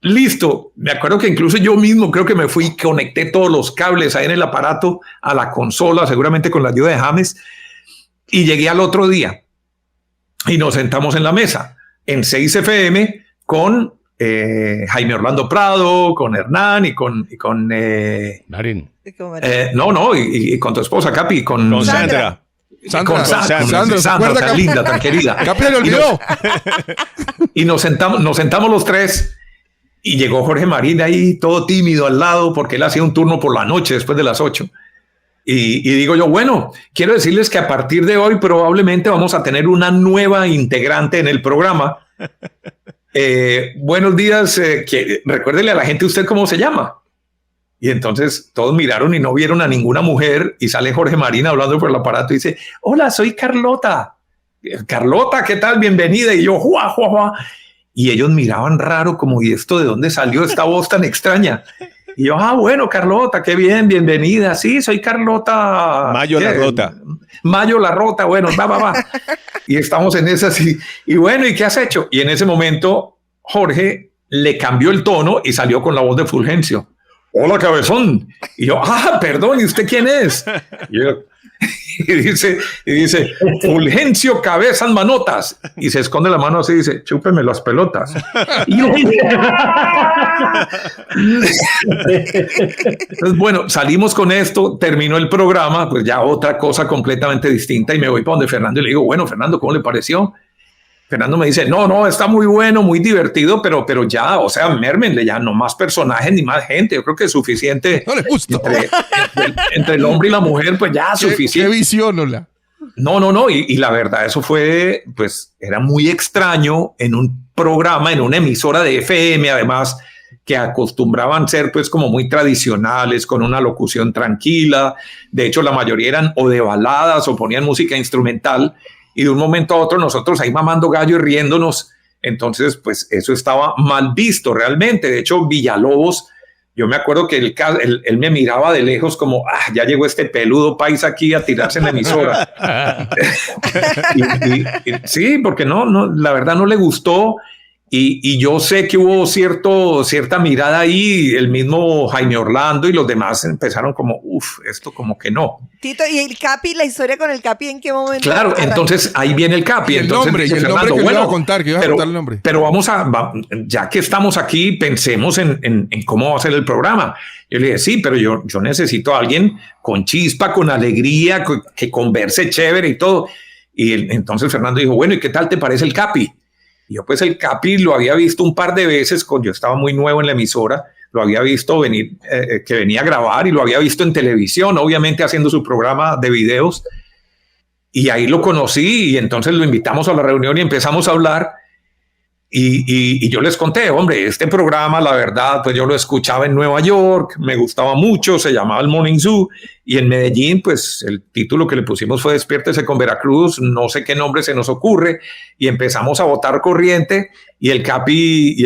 listo. Me acuerdo que incluso yo mismo creo que me fui y conecté todos los cables ahí en el aparato a la consola, seguramente con la ayuda de James. Y llegué al otro día y nos sentamos en la mesa en 6FM con Jaime Orlando Prado, con Hernán y con Marín. Y con tu esposa, Capi, con Sandra. Sandra, tan linda, tan querida. Capi le olvidó. Y nos sentamos los tres Y llegó Jorge Marín ahí todo tímido al lado porque él hacía un turno por la noche después de las 8. Y digo yo, bueno, quiero decirles que a partir de hoy probablemente vamos a tener una nueva integrante en el programa. Buenos días, recuérdele a la gente usted cómo se llama. Y entonces todos miraron y no vieron a ninguna mujer y sale Jorge Marín hablando por el aparato y dice, hola, soy Carlota. Carlota, ¿qué tal? Bienvenida. Y yo, ¡juá, juá, juá! Y ellos miraban raro como, ¿y esto de dónde salió esta voz tan extraña? Y yo, bueno, Carlota, qué bien, bienvenida. Sí, soy Carlota. Mayo La Rota. Mayo La Rota, bueno, va. Y estamos en esas y bueno, ¿y qué has hecho? Y en ese momento Jorge le cambió el tono y salió con la voz de Fulgencio. Hola, cabezón. Y yo, perdón, ¿y usted quién es? Y dice, Fulgencio Cabezas Manotas. Y se esconde la mano así y dice, chúpeme las pelotas. Y yo, entonces, bueno, salimos con esto, terminó el programa, pues ya otra cosa completamente distinta y me voy para donde Fernando y le digo, bueno, Fernando, ¿cómo le pareció? Fernando me dice, no, está muy bueno, muy divertido, pero ya, o sea, mérmenle ya, no más personajes ni más gente. Yo creo que es suficiente. No le gustó. Entre el hombre y la mujer, pues ya suficiente. ¿Qué visión, hola? No. Y la verdad, eso fue, pues, era muy extraño en un programa, en una emisora de FM, además, que acostumbraban ser, pues, como muy tradicionales, con una locución tranquila. De hecho, la mayoría eran o de baladas o ponían música instrumental. Y de un momento a otro nosotros ahí mamando gallo y riéndonos. Entonces, pues eso estaba mal visto realmente. De hecho, Villalobos, yo me acuerdo que él me miraba de lejos como, ya llegó este peludo paisa aquí a tirarse en la emisora. Sí, porque no, la verdad no le gustó. Y yo sé que hubo cierta mirada ahí, el mismo Jaime Orlando y los demás empezaron como, esto como que no. Tito, ¿y el Capi, la historia con el Capi en qué momento? Claro, entonces ahí viene el Capi. Y el nombre que le iba a contar, que iba a contar el nombre. Pero ya que estamos aquí, pensemos en cómo va a ser el programa. Yo le dije, sí, pero yo necesito a alguien con chispa, con alegría, que converse chévere y todo. Y entonces Fernando dijo, bueno, ¿y qué tal te parece el Capi? Y yo pues el Capi lo había visto un par de veces, yo estaba muy nuevo en la emisora, lo había visto venir, que venía a grabar y lo había visto en televisión, obviamente haciendo su programa de videos. Y ahí lo conocí y entonces lo invitamos a la reunión y empezamos a hablar. Y yo les conté, hombre, este programa, la verdad, pues yo lo escuchaba en Nueva York, me gustaba mucho, se llamaba El Morning Zoo, y en Medellín, pues el título que le pusimos fue Despiértese con Veracruz, no sé qué nombre se nos ocurre, y empezamos a botar corriente, y el Capi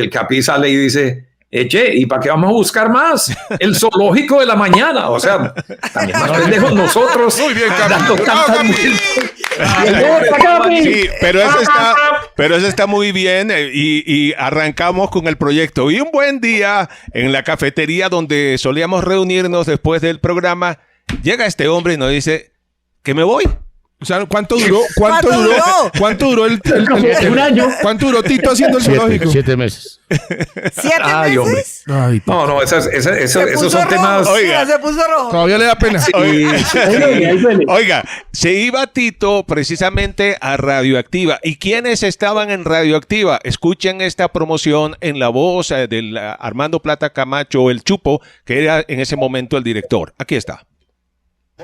sale y dice, che, ¿y para qué vamos a buscar más? El zoológico de la mañana, o sea, también más pendejos nosotros. Muy bien, Capi. Sí, pero eso está muy bien y arrancamos con el proyecto. Y un buen día en la cafetería donde solíamos reunirnos después del programa, llega este hombre y nos dice que me voy. O sea, ¿cuánto duró un año? ¿Cuánto duró Tito haciendo el zoológico? 7 meses. 7 meses. Ay, No, esos son temas. Oiga, se puso rojo. todavía le da pena. Oiga, se iba Tito precisamente a Radioactiva. ¿Y quiénes estaban en Radioactiva? Escuchen esta promoción en la voz del Armando Plata Camacho, el Chupo, que era en ese momento el director. Aquí está.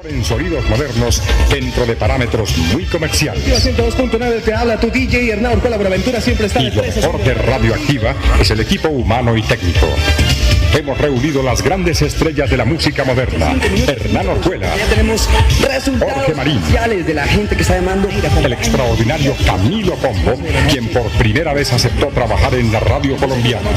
En sonidos modernos dentro de parámetros muy comerciales. 102.9 te habla tu DJ Hernán Orjuela Buenaventura, siempre está y lo mejor de Radioactiva es el equipo humano y técnico. Hemos reunido las grandes estrellas de la música moderna. Hernán Orjuela, ya tenemos resultados Jorge Marín, oficiales de la gente que está llamando. el extraordinario Camilo Pombo, quien por primera vez aceptó trabajar en la radio colombiana.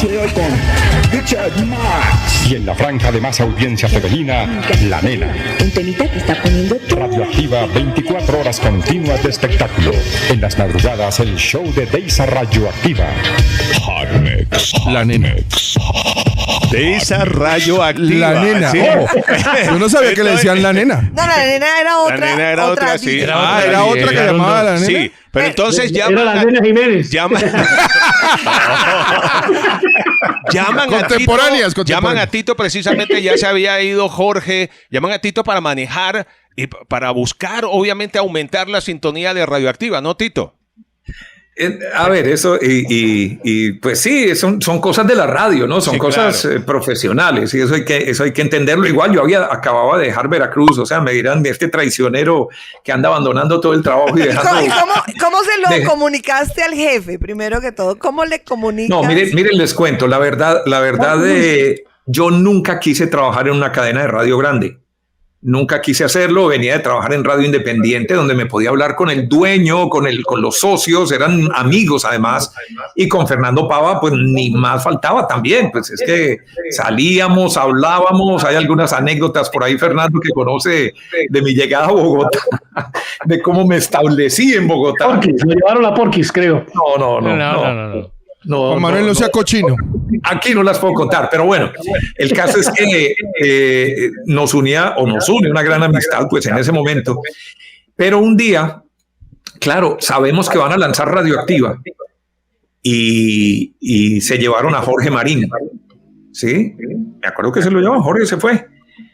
Y en la franja de más audiencia femenina, La Nena. Un temita que está poniendo todo. Radioactiva, 24 horas continuas de espectáculo. En las madrugadas, el show de Deisa Radioactiva. La Nena. Deisa Radioactiva. La Nena. ¿Sí? Yo no sabía que le decían La Nena. No, la nena era otra. La nena era otra, sí. Era otra que llamaba La Nena. Sí, pero entonces Era la Nena Jiménez. llaman Contemporáneas. Llaman a Tito precisamente, ya se había ido Jorge, llaman a Tito para manejar y para buscar, obviamente, aumentar la sintonía de Radioactiva, ¿no, Tito? A ver, eso, y pues sí, son cosas de la radio, ¿no? Son cosas profesionales, y eso hay que entenderlo. Igual yo acababa de dejar Veracruz, o sea, me dirán de este traicionero que anda abandonando todo el trabajo y dejando... ¿Cómo se lo comunicaste al jefe, primero que todo? ¿Cómo le comunicas? No, miren, les cuento, la verdad yo nunca quise trabajar en una cadena de radio grande. Nunca quise hacerlo, venía de trabajar en radio independiente donde me podía hablar con el dueño, con los socios, eran amigos además, y con Fernando Pava pues ni más faltaba también, pues es que salíamos, hablábamos, hay algunas anécdotas por ahí Fernando que conoce de mi llegada a Bogotá, de cómo me establecí en Bogotá. Porquis, me llevaron a Porquis, creo. No. Juan Manuel, no sea cochino. Aquí no las puedo contar, pero bueno, el caso es que nos une una gran amistad, pues en ese momento. Pero un día, claro, sabemos que van a lanzar Radioactiva y se llevaron a Jorge Marín. ¿Sí? Me acuerdo que se lo llevaron, Jorge se fue.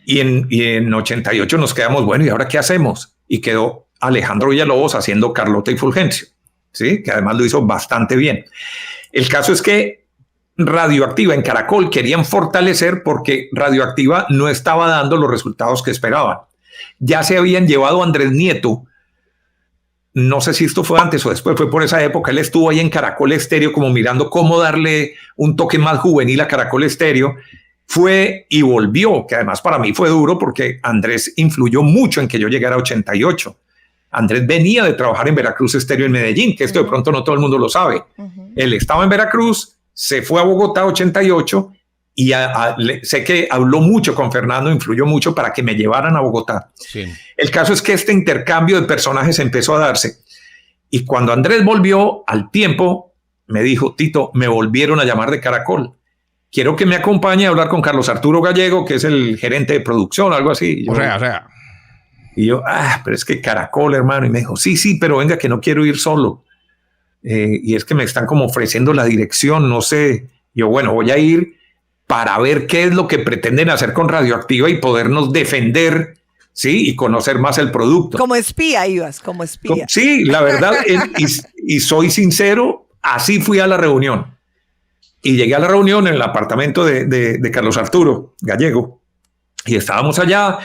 Y en 88 nos quedamos, bueno, ¿y ahora qué hacemos? Y quedó Alejandro Villalobos haciendo Carlota y Fulgencio, ¿sí? Que además lo hizo bastante bien. El caso es que Radioactiva en Caracol querían fortalecer porque Radioactiva no estaba dando los resultados que esperaban. Ya se habían llevado a Andrés Nieto, no sé si esto fue antes o después, fue por esa época, él estuvo ahí en Caracol Estéreo como mirando cómo darle un toque más juvenil a Caracol Estéreo, fue y volvió, que además para mí fue duro porque Andrés influyó mucho en que yo llegara a 88. Andrés venía de trabajar en Veracruz Estéreo en Medellín, que esto de pronto no todo el mundo lo sabe. Él estaba en Veracruz, se fue a Bogotá 88 y sé que habló mucho con Fernando, influyó mucho para que me llevaran a Bogotá. Sí. El caso es que este intercambio de personajes empezó a darse. Y cuando Andrés volvió al tiempo, me dijo, Tito, me volvieron a llamar de Caracol. Quiero que me acompañe a hablar con Carlos Arturo Gallego, que es el gerente de producción, algo así. Y yo, pero es que Caracol, hermano. Y me dijo, sí, pero venga, que no quiero ir solo. Y es que me están como ofreciendo la dirección, no sé. Yo, bueno, voy a ir para ver qué es lo que pretenden hacer con Radioactiva y podernos defender, ¿sí? Y conocer más el producto. Como espía ibas, como espía. Sí, la verdad, y soy sincero, así fui a la reunión. Y llegué a la reunión en el apartamento de Carlos Arturo Gallego. Y estábamos allá.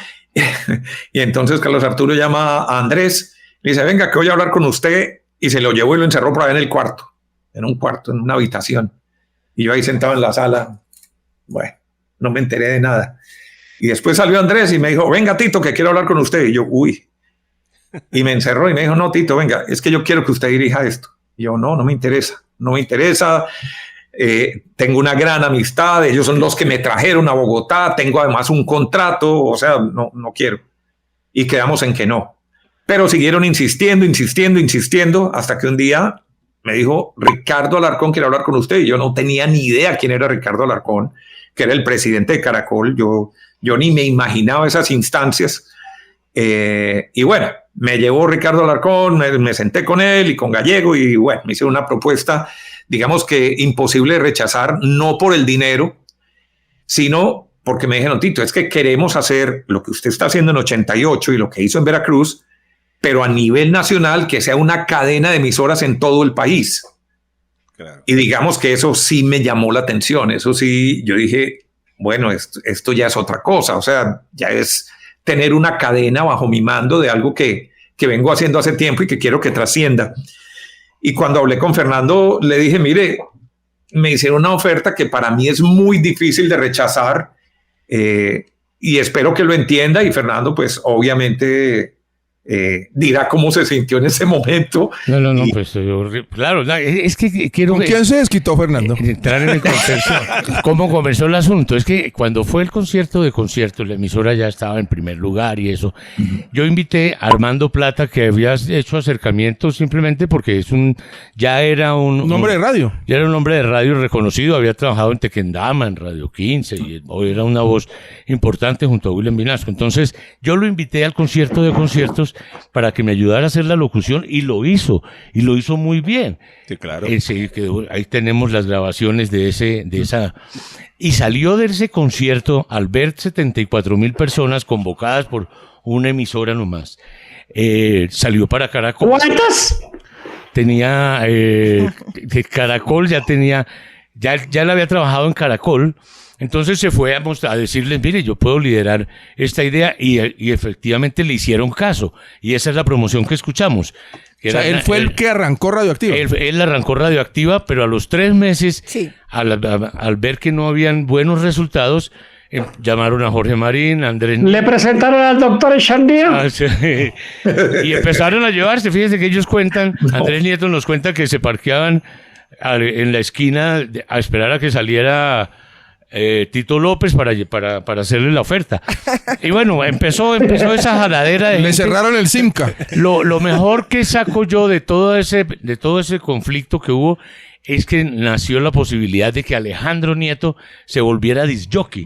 Y entonces Carlos Arturo llama a Andrés, le dice, venga, que voy a hablar con usted, y se lo llevó y lo encerró por ahí en una habitación, y yo ahí sentado en la sala, bueno, no me enteré de nada. Y después salió Andrés y me dijo, venga Tito, que quiero hablar con usted. Y yo, y me encerró y me dijo, no Tito, venga, es que yo quiero que usted dirija esto. Y yo, no me interesa. Tengo una gran amistad, ellos son los que me trajeron a Bogotá, tengo además un contrato, o sea, no quiero. Y quedamos en que no. Pero siguieron insistiendo, hasta que un día me dijo, Ricardo Alarcón quiere hablar con usted, y yo no tenía ni idea quién era Ricardo Alarcón, que era el presidente de Caracol, yo ni me imaginaba esas instancias. Y bueno, me llevó Ricardo Alarcón, me senté con él y con Gallego, y bueno, me hicieron una propuesta, digamos que imposible de rechazar, no por el dinero, sino porque me dijeron, Tito, es que queremos hacer lo que usted está haciendo en 88 y lo que hizo en Veracruz, pero a nivel nacional, que sea una cadena de emisoras en todo el país. Claro. Y digamos que eso sí me llamó la atención, eso sí, yo dije, bueno, esto ya es otra cosa, o sea, ya es tener una cadena bajo mi mando de algo que vengo haciendo hace tiempo y que quiero que trascienda. Y cuando hablé con Fernando, le dije, mire, me hicieron una oferta que para mí es muy difícil de rechazar, y espero que lo entienda. Y Fernando, pues obviamente dirá cómo se sintió en ese momento. No, pues claro, es que quiero... ¿Con quién se desquitó Fernando? Entrar en el contexto, cómo comenzó el asunto. Es que cuando fue el concierto de conciertos, la emisora ya estaba en primer lugar y eso. Yo invité a Armando Plata, que había hecho acercamientos simplemente porque ya era un hombre de radio. Ya era un hombre de radio reconocido, había trabajado en Tequendama, en Radio 15, y hoy era una voz importante junto a William Vinasco. Entonces, yo lo invité al concierto de conciertos para que me ayudara a hacer la locución, y lo hizo muy bien. Sí, claro. Ahí tenemos las grabaciones de esa, y salió de ese concierto al ver 74,000 personas convocadas por una emisora nomás. Salió para Caracol. ¿Cuántas? tenía de Caracol, ya él había trabajado en Caracol. Entonces se fue a decirles, mire, yo puedo liderar esta idea y efectivamente le hicieron caso. Y esa es la promoción que escuchamos. O sea, él fue el que arrancó Radioactiva. Él arrancó Radioactiva, pero a los 3 meses, sí, al ver que no habían buenos resultados, llamaron a Jorge Marín, Andrés... Le presentaron al doctor Echandía. Sí. Y empezaron a llevarse. Fíjense que ellos cuentan, Andrés Nieto nos cuenta que se parqueaban en la esquina a esperar a que saliera... Tito López para hacerle la oferta. Y bueno, empezó esa jaladera de Le gente. cerraron el Simca. Lo mejor que saco yo de todo ese conflicto que hubo es que nació la posibilidad de que Alejandro Nieto se volviera discjockey.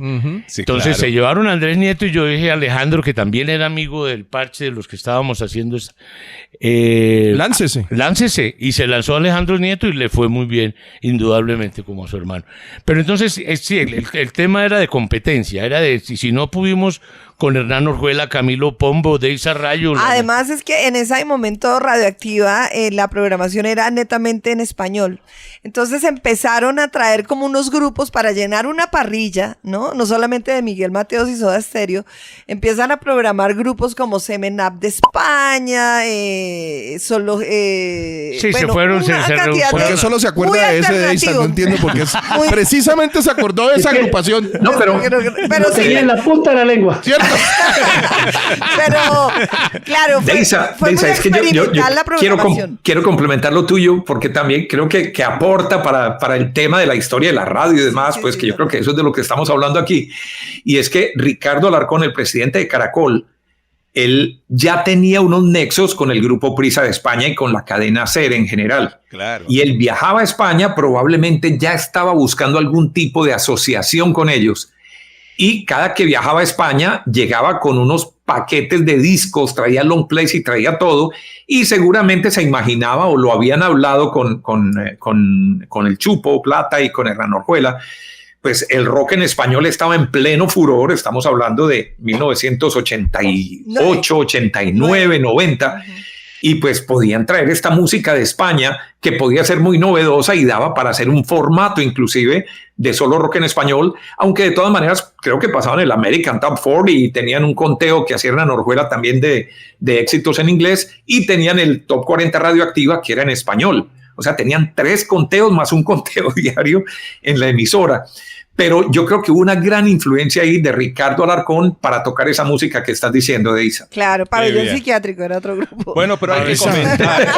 Sí, Entonces claro. se llevaron a Andrés Nieto y yo dije a Alejandro, que también era amigo del parche de los que estábamos haciendo láncese. Y se lanzó Alejandro Nieto y le fue muy bien, indudablemente, como a su hermano. Pero entonces, sí, el tema era de competencia, era de si no pudimos con Hernán Orjuela, Camilo Pombo, Deisa Rayo. Además es que en ese momento Radioactiva la programación era netamente en español. Entonces empezaron a traer como unos grupos para llenar una parrilla, ¿no? No solamente de Miguel Mateos y Soda Stereo. Empiezan a programar grupos como Semenap de España, solo... sí, bueno, se fueron. ¿Por qué solo se acuerda de ese de Deisa? No entiendo por qué. Precisamente se acordó de esa agrupación. No, pero Lo tenía en la punta de la lengua. ¿Cierto? Pero, claro, fue muy es que experimental la programación. quiero complementar lo tuyo, porque también creo que aporta para el tema de la historia de la radio y demás, pues que yo creo que eso es de lo que estamos hablando aquí. Y es que Ricardo Alarcón, el presidente de Caracol, él ya tenía unos nexos con el grupo Prisa de España y con la cadena SER en general. Claro. Y él viajaba a España, probablemente ya estaba buscando algún tipo de asociación con ellos. Y cada que viajaba a España llegaba con unos paquetes de discos, traía long plays y traía todo, y seguramente se imaginaba o lo habían hablado con el Chupo Plata y con Hernán Orjuela. Pues el rock en español estaba en pleno furor, estamos hablando de 1988, 89, 90, y pues podían traer esta música de España que podía ser muy novedosa y daba para hacer un formato inclusive de solo rock en español, aunque de todas maneras creo que pasaban el American Top 40 y tenían un conteo que hacían en Orjuela también de éxitos en inglés, y tenían el Top 40 Radioactiva que era en español. O sea, tenían 3 conteos más un conteo diario en la emisora. Pero yo creo que hubo una gran influencia ahí de Ricardo Alarcón para tocar esa música que estás diciendo, Deisa. Claro, Pabellón Psiquiátrico era otro grupo. Bueno, pero hay que comentar.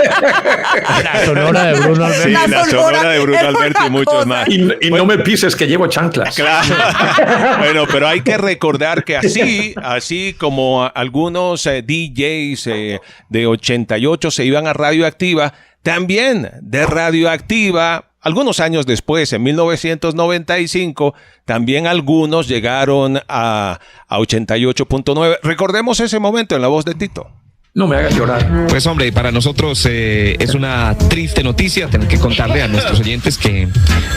La Sonora de Bruno Alberti. Sí, la Sonora de Bruno Alberti y muchos más. Y no me pises que llevo chanclas. Claro. Bueno, pero hay que recordar que así como algunos DJs de 88 se iban a Radioactiva, también de Radioactiva, algunos años después, en 1995, también algunos llegaron a 88.9. Recordemos ese momento en la voz de Tito. No me hagas llorar. Pues hombre, para nosotros es una triste noticia tener que contarle a nuestros oyentes que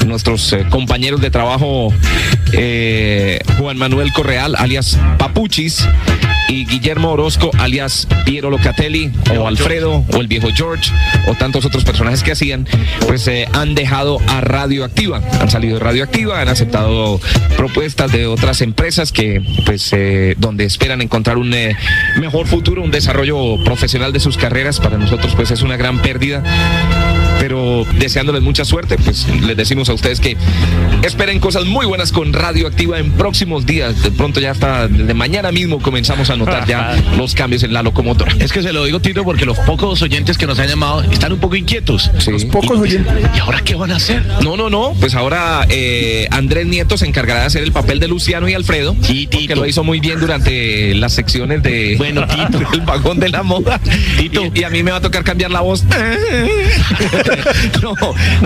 nuestros compañeros de trabajo, Juan Manuel Correal, alias Papuchis, y Guillermo Orozco, alias Piero Locatelli, o Alfredo, o el viejo George, o tantos otros personajes que hacían, pues han dejado a Radioactiva, han salido de Radioactiva, han aceptado propuestas de otras empresas que, pues, donde esperan encontrar un mejor futuro, un desarrollo profesional de sus carreras. Para nosotros, pues, es una gran pérdida, pero deseándoles mucha suerte, pues les decimos a ustedes que esperen cosas muy buenas con Radioactiva en próximos días. De pronto ya hasta desde mañana mismo comenzamos a notar ya los cambios en la locomotora. Es que se lo digo, Tito, porque los pocos oyentes que nos han llamado están un poco inquietos. Sí. Los pocos oyentes. ¿Y ahora qué van a hacer? No, pues ahora Andrés Nieto se encargará de hacer el papel de Luciano y Alfredo, Sí, Tito. que lo hizo muy bien durante las secciones de Bueno, Tito. el vagón de la moda. Tito. Y a mí me va a tocar cambiar la voz. No,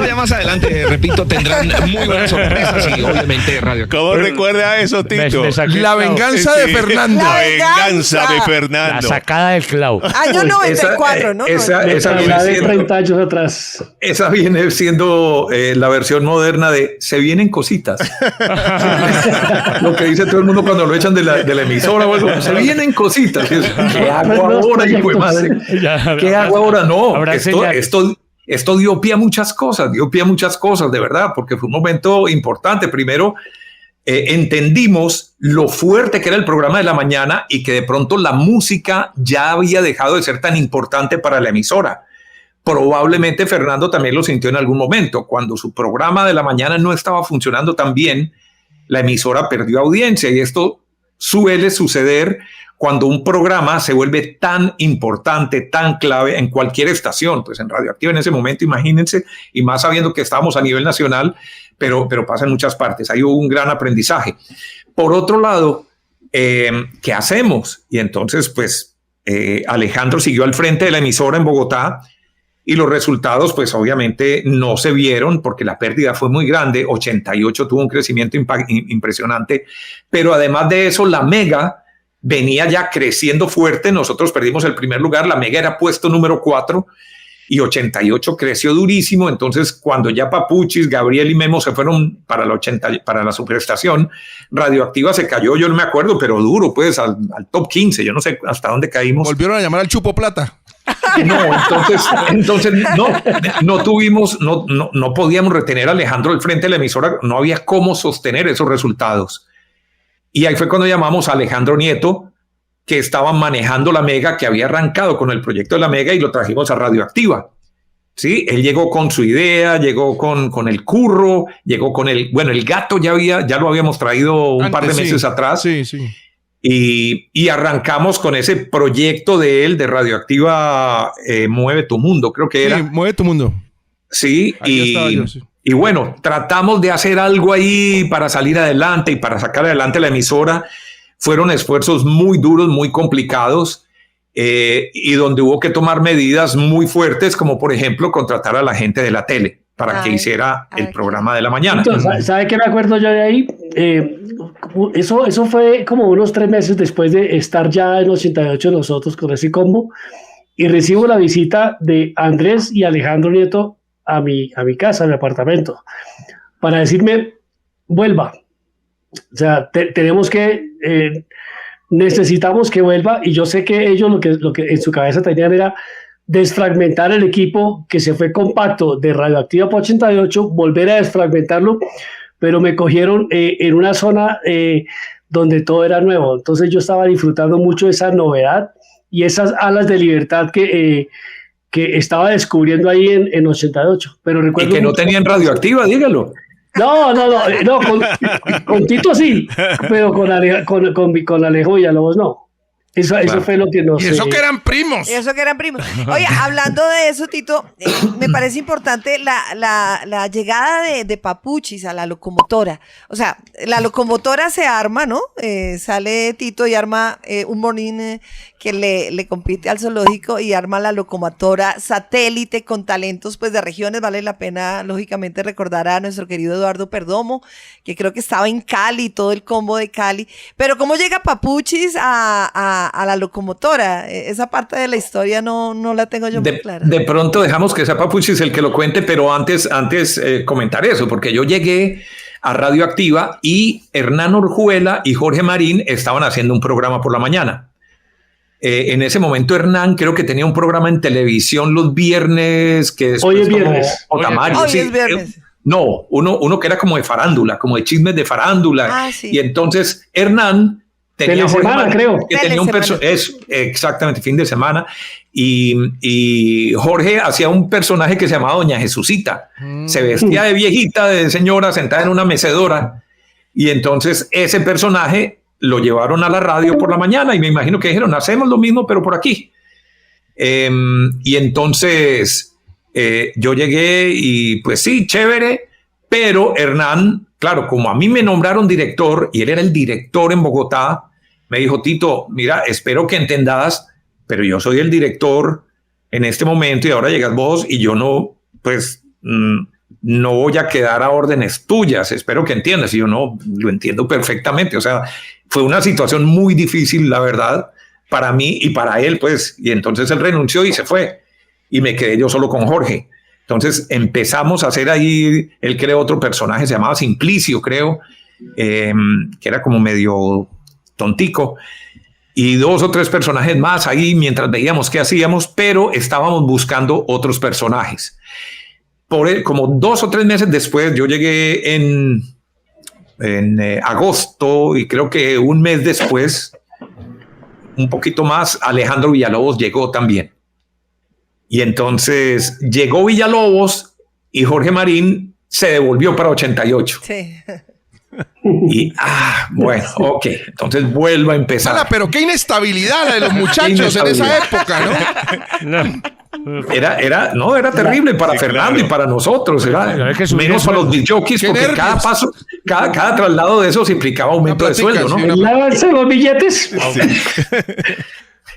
ya más adelante, repito, tendrán muy buenas sorpresas y obviamente radio. ¿Cómo recuerda eso, Tito? La venganza de Fernando. La venganza de Fernando. La sacada del clavo. Año 94, ¿no? Esa La de viene 30 años atrás. esa viene siendo la versión moderna de se vienen cositas. Lo que dice todo el mundo cuando lo echan de la emisora o algo. Se vienen cositas. ¿Qué hago ahora, hijo de madre? ¿Qué hago ahora? No, esto esto dio pie a muchas cosas, de verdad, porque fue un momento importante. Primero, entendimos lo fuerte que era el programa de la mañana y que de pronto la música ya había dejado de ser tan importante para la emisora. Probablemente Fernando también lo sintió en algún momento. Cuando su programa de la mañana no estaba funcionando tan bien, la emisora perdió audiencia, y esto suele suceder cuando un programa se vuelve tan importante, tan clave en cualquier estación. Pues en Radioactiva en ese momento, imagínense, y más sabiendo que estábamos a nivel nacional, pero pasa en muchas partes. Ahí hubo un gran aprendizaje. Por otro lado, ¿qué hacemos? Y entonces, pues, Alejandro siguió al frente de la emisora en Bogotá, y los resultados, pues obviamente no se vieron porque la pérdida fue muy grande. 88 tuvo un crecimiento impresionante, pero además de eso, la Mega venía ya creciendo fuerte. Nosotros perdimos el primer lugar, la Mega era puesto número 4 y 88 creció durísimo. Entonces, cuando ya Papuchis, Gabriel y Memo se fueron para la superestación, Radioactiva se cayó, yo no me acuerdo, pero duro, pues al top 15, yo no sé hasta dónde caímos. Volvieron a llamar al Chupo Plata. No, entonces no podíamos retener a Alejandro al frente de la emisora, no había cómo sostener esos resultados. Y ahí fue cuando llamamos a Alejandro Nieto, que estaba manejando la Mega, que había arrancado con el proyecto de la Mega, y lo trajimos a Radioactiva. Sí, él llegó con su idea, llegó con el curro, llegó con el gato ya lo habíamos traído un par de meses atrás. Sí, sí. Y arrancamos con ese proyecto de él, de Radioactiva, Mueve tu Mundo, creo que era. Sí, Mueve tu Mundo. Sí, y bueno, tratamos de hacer algo ahí para salir adelante y para sacar adelante la emisora. Fueron esfuerzos muy duros, muy complicados, y donde hubo que tomar medidas muy fuertes, como por ejemplo contratar a la gente de la tele para que hiciera el programa de la mañana. Entonces, ¿sabe qué me acuerdo yo de ahí? Eso fue como unos 3 meses después de estar ya en 88 nosotros con ese combo, y recibo la visita de Andrés y Alejandro Nieto a mi casa, a mi apartamento, para decirme, vuelva. O sea, tenemos que, necesitamos que vuelva, y yo sé que ellos lo que en su cabeza tenían era desfragmentar el equipo que se fue compacto de Radioactiva para 88, volver a desfragmentarlo, pero me cogieron en una zona donde todo era nuevo. Entonces yo estaba disfrutando mucho de esa novedad y esas alas de libertad que estaba descubriendo ahí en 88. Pero recuerdo y que no tenían Radioactiva, dígalo. No, con Tito sí, pero con Alejo Villalobos no. Eso fue lo que nos... Y eso que eran primos. Oye, hablando de eso, Tito, me parece importante la llegada de Papuchis a la locomotora. O sea, la locomotora se arma, ¿no? Sale Tito y arma un morning que le compite al zoológico, y arma la locomotora satélite con talentos pues de regiones. Vale la pena, lógicamente, recordar a nuestro querido Eduardo Perdomo, que creo que estaba en Cali, todo el combo de Cali. Pero ¿cómo llega Papuchis a la locomotora? Esa parte de la historia no la tengo yo muy clara. De pronto dejamos que sea Papuchis el que lo cuente, pero antes comentar eso, porque yo llegué a Radioactiva y Hernán Orjuela y Jorge Marín estaban haciendo un programa por la mañana. En ese momento Hernán creo que tenía un programa en televisión los viernes, que después hoy es viernes. Hoy es viernes. No, uno que era como de farándula, como de chismes de farándula. Sí. Y entonces Hernán tenía semana, creo. Que tenía un personaje, exactamente, fin de semana. Y Jorge hacía un personaje que se llamaba Doña Jesucita. Se vestía de viejita, de señora, sentada en una mecedora. Y entonces ese personaje lo llevaron a la radio por la mañana, y me imagino que dijeron, hacemos lo mismo, pero por aquí. Y entonces yo llegué y pues sí, chévere, pero Hernán, claro, como a mí me nombraron director y él era el director en Bogotá, me dijo, Tito, mira, espero que entendas, pero yo soy el director en este momento y ahora llegas vos y yo no, pues no voy a quedar a órdenes tuyas, espero que entiendas. Y yo no, lo entiendo perfectamente, o sea, fue una situación muy difícil, la verdad, para mí y para él, pues, y entonces él renunció y se fue, y me quedé yo solo con Jorge. Entonces empezamos a hacer ahí, él creó otro personaje, se llamaba Simplicio, creo, que era como medio tontico, y 2 o 3 personajes más ahí mientras veíamos qué hacíamos, pero estábamos buscando otros personajes. Como 2 o 3 meses después, yo llegué en agosto, y creo que un mes después, un poquito más, Alejandro Villalobos llegó también. Y entonces llegó Villalobos y Jorge Marín se devolvió para 88. Sí. Y, bueno, ok, entonces vuelvo a empezar. Pero qué inestabilidad la de los muchachos en esa época, ¿no? Era terrible para Fernando y para nosotros, menos para los discjockeys, porque cada traslado de esos implicaba aumento de sueldo, ¿no? Lávanse los billetes.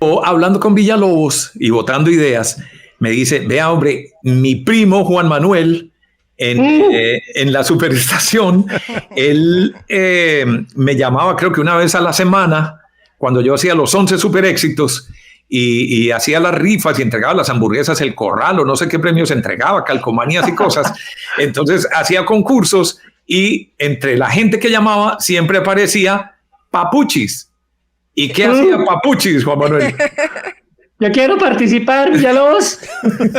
O hablando con Villalobos y botando ideas, me dice, vea hombre, mi primo Juan Manuel en la Superestación, él me llamaba creo que una vez a la semana cuando yo hacía los 11 super éxitos y hacía las rifas y entregaba las hamburguesas El Corral o no sé qué premios entregaba, calcomanías y cosas. Entonces hacía concursos y entre la gente que llamaba siempre aparecía Papuchis. ¿Y qué hacía Papuchis, Juan Manuel? Yo quiero participar, Villalobos.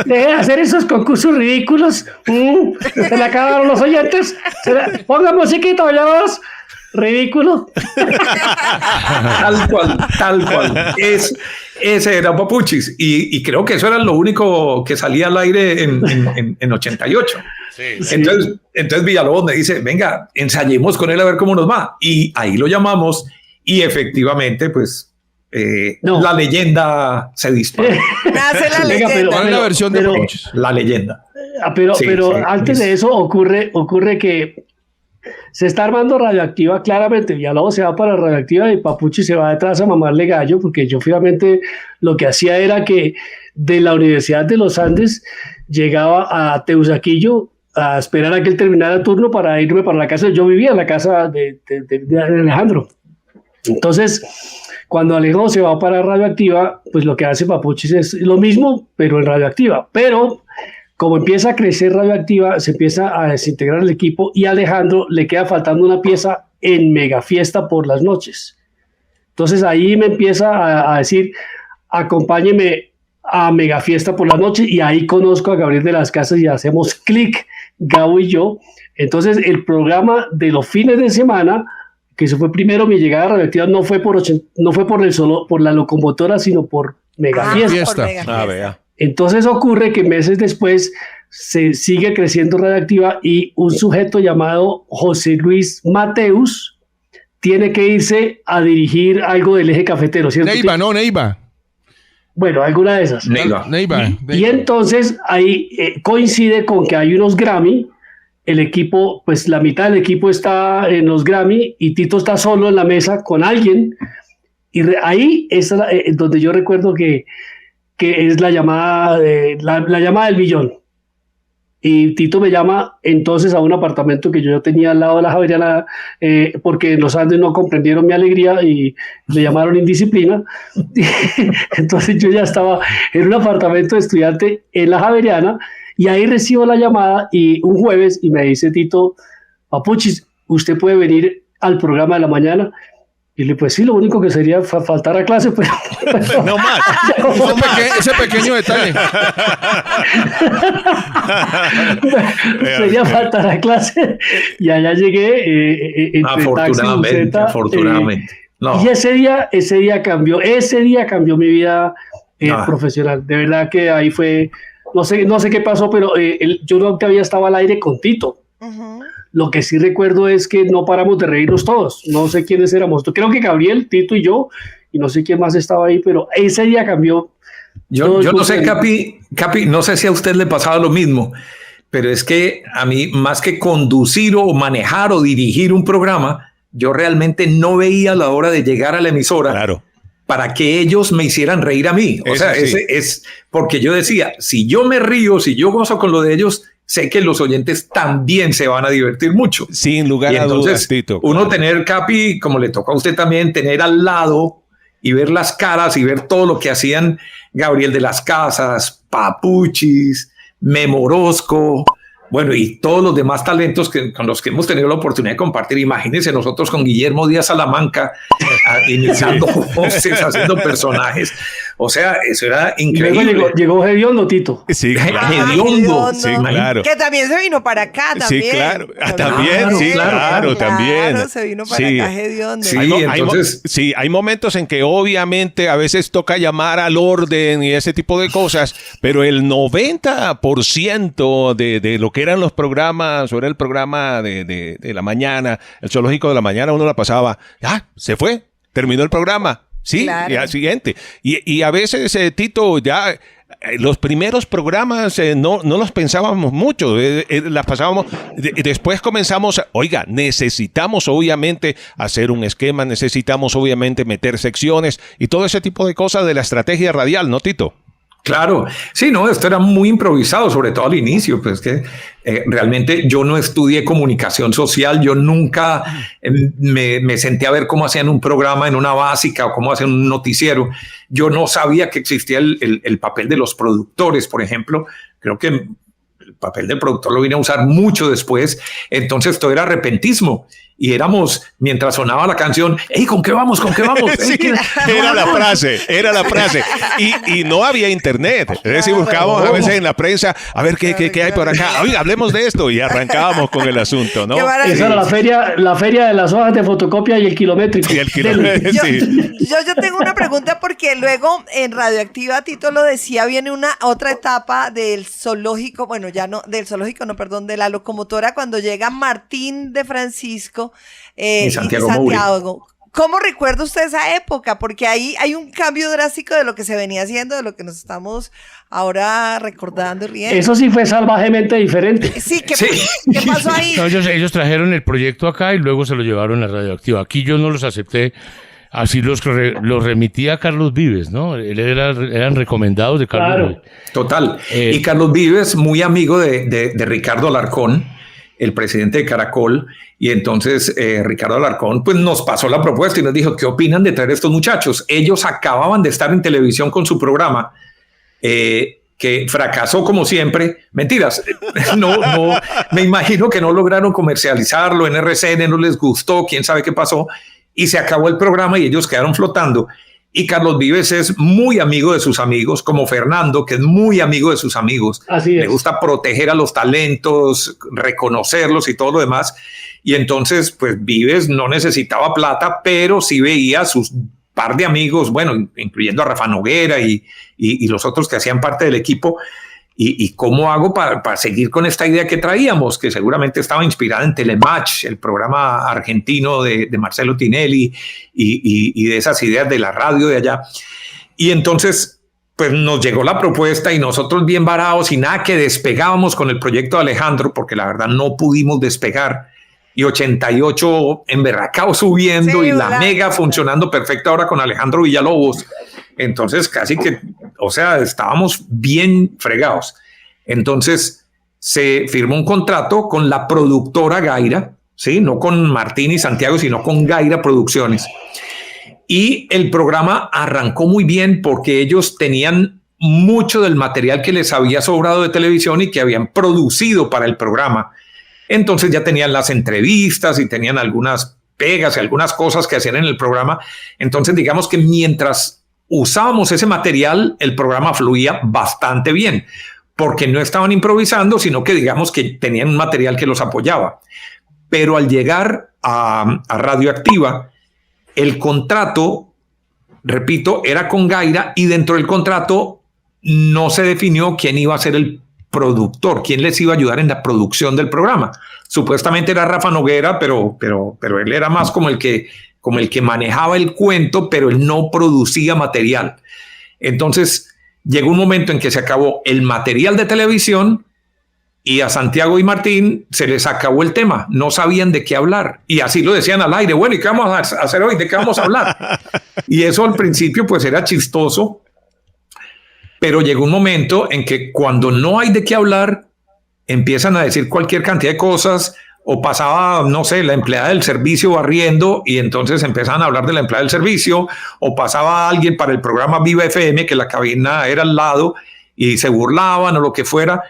Deje de hacer esos concursos ridículos. Se le acabaron los oyentes. Ponga musiquita, Villalobos. Ridículo. Tal cual. Ese era Papuchis. Y creo que eso era lo único que salía al aire en 88. Sí. Entonces Villalobos me dice, venga, ensayemos con él a ver cómo nos va. Y ahí lo llamamos y efectivamente, pues, la leyenda se dispara. Nace la leyenda. Pero, la versión de Papuchis. La leyenda. Pero antes de eso ocurre que se está armando Radioactiva, claramente. Villalobos se va para Radioactiva y Papuchis se va detrás a mamarle gallo, porque yo finalmente lo que hacía era que de la Universidad de los Andes llegaba a Teusaquillo a esperar a que él terminara el turno para irme para la casa. Yo vivía en la casa de Alejandro. Entonces, cuando Alejo se va para Radioactiva, pues lo que hace Papuchis es lo mismo, pero en Radioactiva. Pero como empieza a crecer Radioactiva, se empieza a desintegrar el equipo y a Alejandro le queda faltando una pieza en Mega Fiesta por las noches. Entonces ahí me empieza a decir, acompáñeme a Mega Fiesta por las noches, y ahí conozco a Gabriel de las Casas y hacemos clic, Gabo y yo. Entonces el programa de los fines de semana, que eso fue primero, mi llegada a Radioactiva no fue por la locomotora, sino por Mega Fiesta. Vea. Entonces ocurre que meses después se sigue creciendo Radioactiva y un sujeto llamado José Luis Mateus tiene que irse a dirigir algo del eje cafetero, ¿cierto? Neiva. Bueno, alguna de esas. Neiva. Y entonces ahí coincide con que hay unos Grammy. El equipo, pues la mitad del equipo está en los Grammy y Tito está solo en la mesa con alguien. Y ahí es donde yo recuerdo que es la llamada del millón. Y Tito me llama entonces a un apartamento que yo tenía al lado de la Javeriana, porque en los Andes no comprendieron mi alegría y le llamaron indisciplina. Entonces yo ya estaba en un apartamento de estudiante en la Javeriana. Y ahí recibo la llamada y un jueves y me dice Tito, Papuchis, ¿usted puede venir al programa de la mañana? Y le pues sí, lo único que sería faltar a clase, pero no más. Ese pequeño detalle. Sería faltar a clase. Y allá llegué afortunadamente. No. Y ese día cambió mi vida profesional. De verdad que ahí fue... No sé qué pasó, pero yo no había estado al aire con Tito. Uh-huh. Lo que sí recuerdo es que no paramos de reírnos todos. No sé quiénes éramos. Creo que Gabriel, Tito y yo, y no sé quién más estaba ahí, pero ese día cambió. Yo no sé, Capi, no sé si a usted le pasaba lo mismo, pero es que a mí, más que conducir o manejar o dirigir un programa, yo realmente no veía la hora de llegar a la emisora. Claro. Para que ellos me hicieran reír a mí. O sea, sí. Es porque yo decía, si yo me río, si yo gozo con lo de ellos, sé que los oyentes también se van a divertir mucho. Sin lugar a dudas, Tito. Uno tener, Capi, como le toca a usted también, tener al lado y ver las caras y ver todo lo que hacían Gabriel de las Casas, Papuchis, Memorosco, bueno, y todos los demás talentos con los que hemos tenido la oportunidad de compartir. Imagínense nosotros con Guillermo Díaz Salamanca, imitando voces, haciendo personajes. O sea, eso era Y increíble. luego llegó Hediondo, Tito. Sí, claro. Hediondo. Sí, claro. Que también se vino para acá, también. Sí, claro. También, sí, claro, también. Claro, se vino para Sí. acá Hediondo. Sí, entonces... hay momentos en que obviamente a veces toca llamar al orden y ese tipo de cosas, pero el 90% de lo que eran los programas, o era el programa de la mañana, el zoológico de la mañana, uno la pasaba, se fue, terminó el programa. Sí, Claro. y al siguiente. Y a veces, Tito, ya los primeros programas no los pensábamos mucho, las pasábamos. Después comenzamos, necesitamos obviamente hacer un esquema, necesitamos obviamente meter secciones y todo ese tipo de cosas de la estrategia radial, ¿no, Tito? Claro, sí, no, esto era muy improvisado, sobre todo al inicio, pues que realmente yo no estudié comunicación social, yo nunca me senté a ver cómo hacían un programa en una básica o cómo hacían un noticiero. Yo no sabía que existía el papel de los productores, por ejemplo. Creo que el papel del productor lo vine a usar mucho después, entonces todo era repentismo. Y éramos, mientras sonaba la canción, ¡ey, ¿con qué vamos? ¿Con qué vamos? Sí, era la frase. Y no había internet. Es decir, buscábamos a veces en la prensa a ver qué hay por acá. Oiga, hablemos de esto. Y arrancábamos con el asunto, ¿no? Esa era la feria de las hojas de fotocopia y el kilométrico. Y el kilométrico, sí. Yo tengo una pregunta porque luego en Radioactiva, Tito lo decía, viene otra etapa del zoológico, bueno, ya no, del zoológico, no, perdón, de la locomotora, cuando llega Martín de Francisco y Santiago. ¿Cómo recuerda usted esa época? Porque ahí hay un cambio drástico de lo que se venía haciendo, de lo que nos estamos ahora recordando y riendo. Eso sí fue salvajemente diferente. Sí, ¿qué pasó ahí? No, ellos trajeron el proyecto acá y luego se lo llevaron a Radioactiva. Aquí yo no los acepté. Así los remitía a Carlos Vives, ¿no? Eran recomendados de Carlos Vives. Total. Y Carlos Vives, muy amigo de Ricardo Alarcón, el presidente de Caracol, y entonces Ricardo Alarcón pues nos pasó la propuesta y nos dijo, ¿qué opinan de traer estos muchachos? Ellos acababan de estar en televisión con su programa, que fracasó como siempre. Mentiras, no, me imagino que no lograron comercializarlo, en RCN no les gustó, quién sabe qué pasó, y se acabó el programa y ellos quedaron flotando. Y Carlos Vives es muy amigo de sus amigos, como Fernando, que es muy amigo de sus amigos. Así es. Le gusta proteger a los talentos, reconocerlos y todo lo demás. Y entonces, pues Vives no necesitaba plata, pero sí veía a sus par de amigos, bueno, incluyendo a Rafa Noguera y los otros que hacían parte del equipo. ¿Y cómo hago para seguir con esta idea que traíamos? Que seguramente estaba inspirada en Telematch, el programa argentino de Marcelo Tinelli y de esas ideas de la radio de allá. Y entonces, pues nos llegó la propuesta y nosotros bien varados y nada que despegábamos con el proyecto de Alejandro, porque la verdad no pudimos despegar. Y 88 emberracao subiendo y la mega funcionando perfecta ahora con Alejandro Villalobos. Entonces casi que, o sea, estábamos bien fregados. Entonces se firmó un contrato con la productora Gaira, ¿sí? No con Martín y Santiago, sino con Gaira Producciones. Y el programa arrancó muy bien porque ellos tenían mucho del material que les había sobrado de televisión y que habían producido para el programa. Entonces ya tenían las entrevistas y tenían algunas pegas y algunas cosas que hacían en el programa. Entonces digamos que mientras usábamos ese material, el programa fluía bastante bien, porque no estaban improvisando, sino que digamos que tenían un material que los apoyaba. Pero al llegar a Radioactiva, el contrato, repito, era con Gaira y dentro del contrato no se definió quién iba a ser el productor, quién les iba a ayudar en la producción del programa. Supuestamente era Rafa Noguera, pero él era más como el que manejaba el cuento, pero él no producía material. Entonces llegó un momento en que se acabó el material de televisión y a Santiago y Martín se les acabó el tema. No sabían de qué hablar. Y así lo decían al aire. Bueno, ¿y qué vamos a hacer hoy? ¿De qué vamos a hablar? Y eso al principio pues era chistoso. Pero llegó un momento en que cuando no hay de qué hablar, empiezan a decir cualquier cantidad de cosas. O pasaba, no sé, la empleada del servicio barriendo y entonces empezaban a hablar de la empleada del servicio, o pasaba alguien para el programa Viva FM, que la cabina era al lado, y se burlaban o lo que fuera,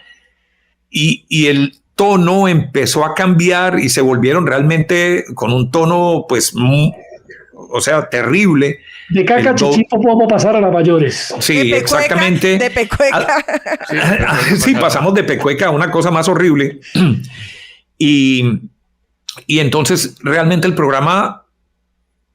y el tono empezó a cambiar y se volvieron realmente con un tono, pues, o sea, terrible, De caca, chichipo, vamos a pasar a las mayores. Sí, exactamente. De pecueca. Sí, pasamos de pecueca a una cosa más horrible. Y entonces realmente el programa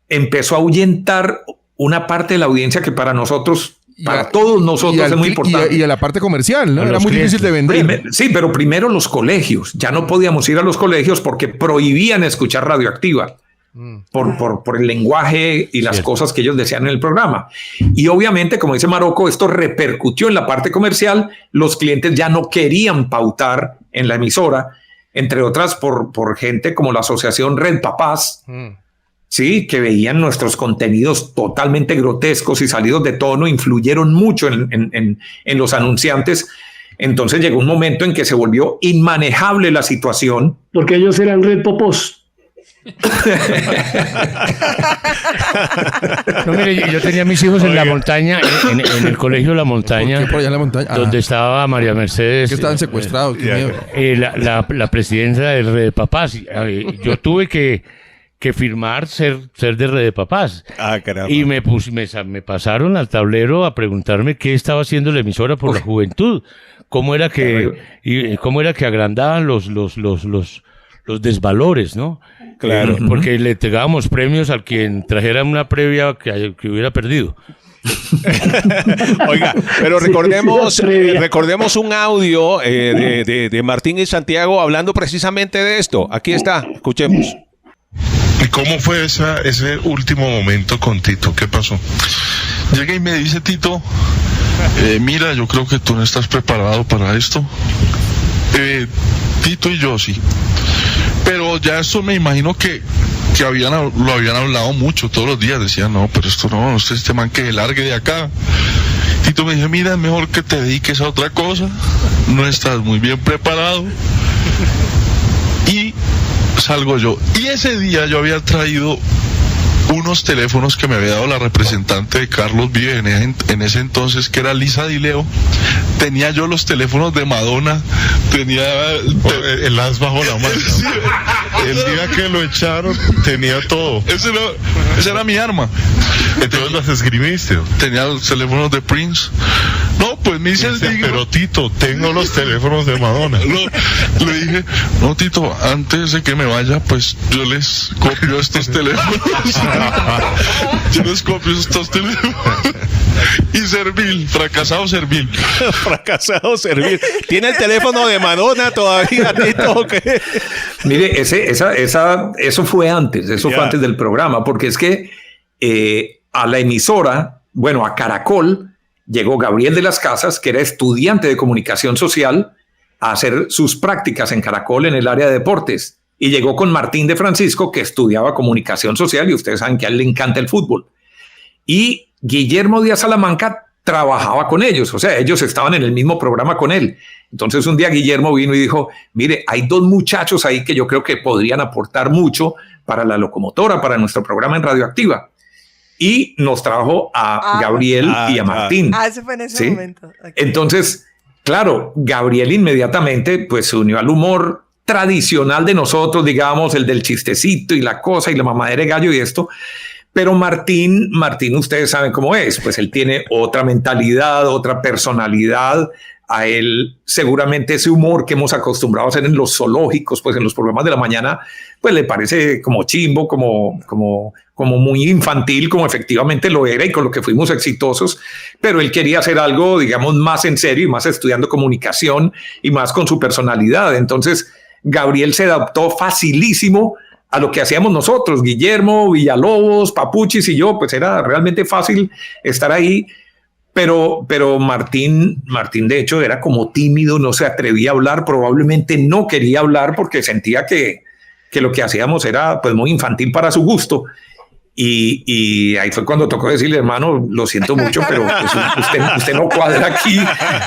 empezó a ahuyentar una parte de la audiencia que para nosotros, para todos nosotros es muy importante. Y a la parte comercial, ¿no? Era muy difícil de vender. Sí, pero primero los colegios. Ya no podíamos ir a los colegios porque prohibían escuchar Radioactiva. Por el lenguaje y las cosas que ellos decían en el programa. Y obviamente, como dice Marocco, esto repercutió en la parte comercial. Los clientes ya no querían pautar en la emisora, entre otras por gente como la asociación Red Papás, sí, que veían nuestros contenidos totalmente grotescos y salidos de tono, influyeron mucho en los anunciantes. Entonces llegó un momento en que se volvió inmanejable la situación. Porque ellos eran Red Popos. No, mire, yo tenía mis hijos en la montaña, en el colegio La Montaña. ¿Por qué por allá en la montaña? Donde estaba María Mercedes. Que estaban secuestrados. La presidenta de Red de Papás. Yo tuve que firmar ser de Red de Papás. Caramba. Y me pasaron al tablero a preguntarme qué estaba haciendo la emisora por la juventud. Cómo era que agrandaban los desvalores, ¿no? Claro. Porque le entregábamos premios al quien trajera una previa que hubiera perdido. Oiga, pero recordemos un audio de Martín y Santiago hablando precisamente de esto. Aquí está, escuchemos. ¿Y cómo fue ese último momento con Tito? ¿Qué pasó? Llega y me dice Tito, mira, yo creo que tú no estás preparado para esto. Tito y yo sí. Pero ya eso me imagino que lo habían hablado mucho todos los días. Decían, no, pero esto no, este man que largue de acá. Tito me dice, mira, es mejor que te dediques a otra cosa. No estás muy bien preparado. Y salgo yo. Y ese día yo había traído unos teléfonos que me había dado la representante de Carlos Vive en ese entonces, que era Lisa Dileo. Tenía yo los teléfonos de Madonna, tenía el as bajo la manga. Sí. El día que lo echaron tenía todo. Esa era mi arma. Entonces las esgrimiste. Tenía los teléfonos de Prince. No, pues me hice el digno. Pero Tito, tengo los teléfonos de Madonna. Le dije, no Tito, antes de que me vaya, pues yo les copio estos teléfonos. Yo les copio estos teléfonos. Y servil, fracasado servil. Fracasado servil. ¿Tiene el teléfono de Madonna todavía, Tito? ¿O qué? Mire, eso fue antes, fue antes del programa, porque es que a la emisora, bueno, a Caracol, llegó Gabriel de las Casas, que era estudiante de comunicación social, a hacer sus prácticas en Caracol en el área de deportes. Y llegó con Martín de Francisco, que estudiaba comunicación social, y ustedes saben que a él le encanta el fútbol. Y Guillermo Díaz Salamanca trabajaba con ellos, o sea, ellos estaban en el mismo programa con él. Entonces un día Guillermo vino y dijo, mire, hay dos muchachos ahí que yo creo que podrían aportar mucho para la locomotora, para nuestro programa en Radioactiva. Y nos trajo a Gabriel y a Martín. Ese fue en ese momento. Okay. Entonces, claro, Gabriel inmediatamente pues se unió al humor tradicional de nosotros, digamos, el del chistecito y la cosa y la mamadera de gallo y esto. Pero Martín, ustedes saben cómo es, pues él tiene otra mentalidad, otra personalidad. A él seguramente ese humor que hemos acostumbrado a hacer en los zoológicos, pues en los programas de la mañana, pues le parece como chimbo, como muy infantil, como efectivamente lo era y con lo que fuimos exitosos. Pero él quería hacer algo, digamos, más en serio y más estudiando comunicación y más con su personalidad. Entonces Gabriel se adaptó facilísimo a lo que hacíamos nosotros, Guillermo, Villalobos, Papuchis y yo, pues era realmente fácil estar ahí. Pero Martín de hecho era como tímido, no se atrevía a hablar, probablemente no quería hablar porque sentía que lo que hacíamos era pues muy infantil para su gusto. Y ahí fue cuando tocó decirle, hermano, lo siento mucho, pero pues, usted no cuadra aquí,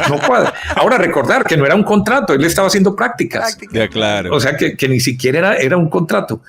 no cuadra. Ahora recordar que no era un contrato, él estaba haciendo prácticas. Ya, claro. O sea que ni siquiera era un contrato.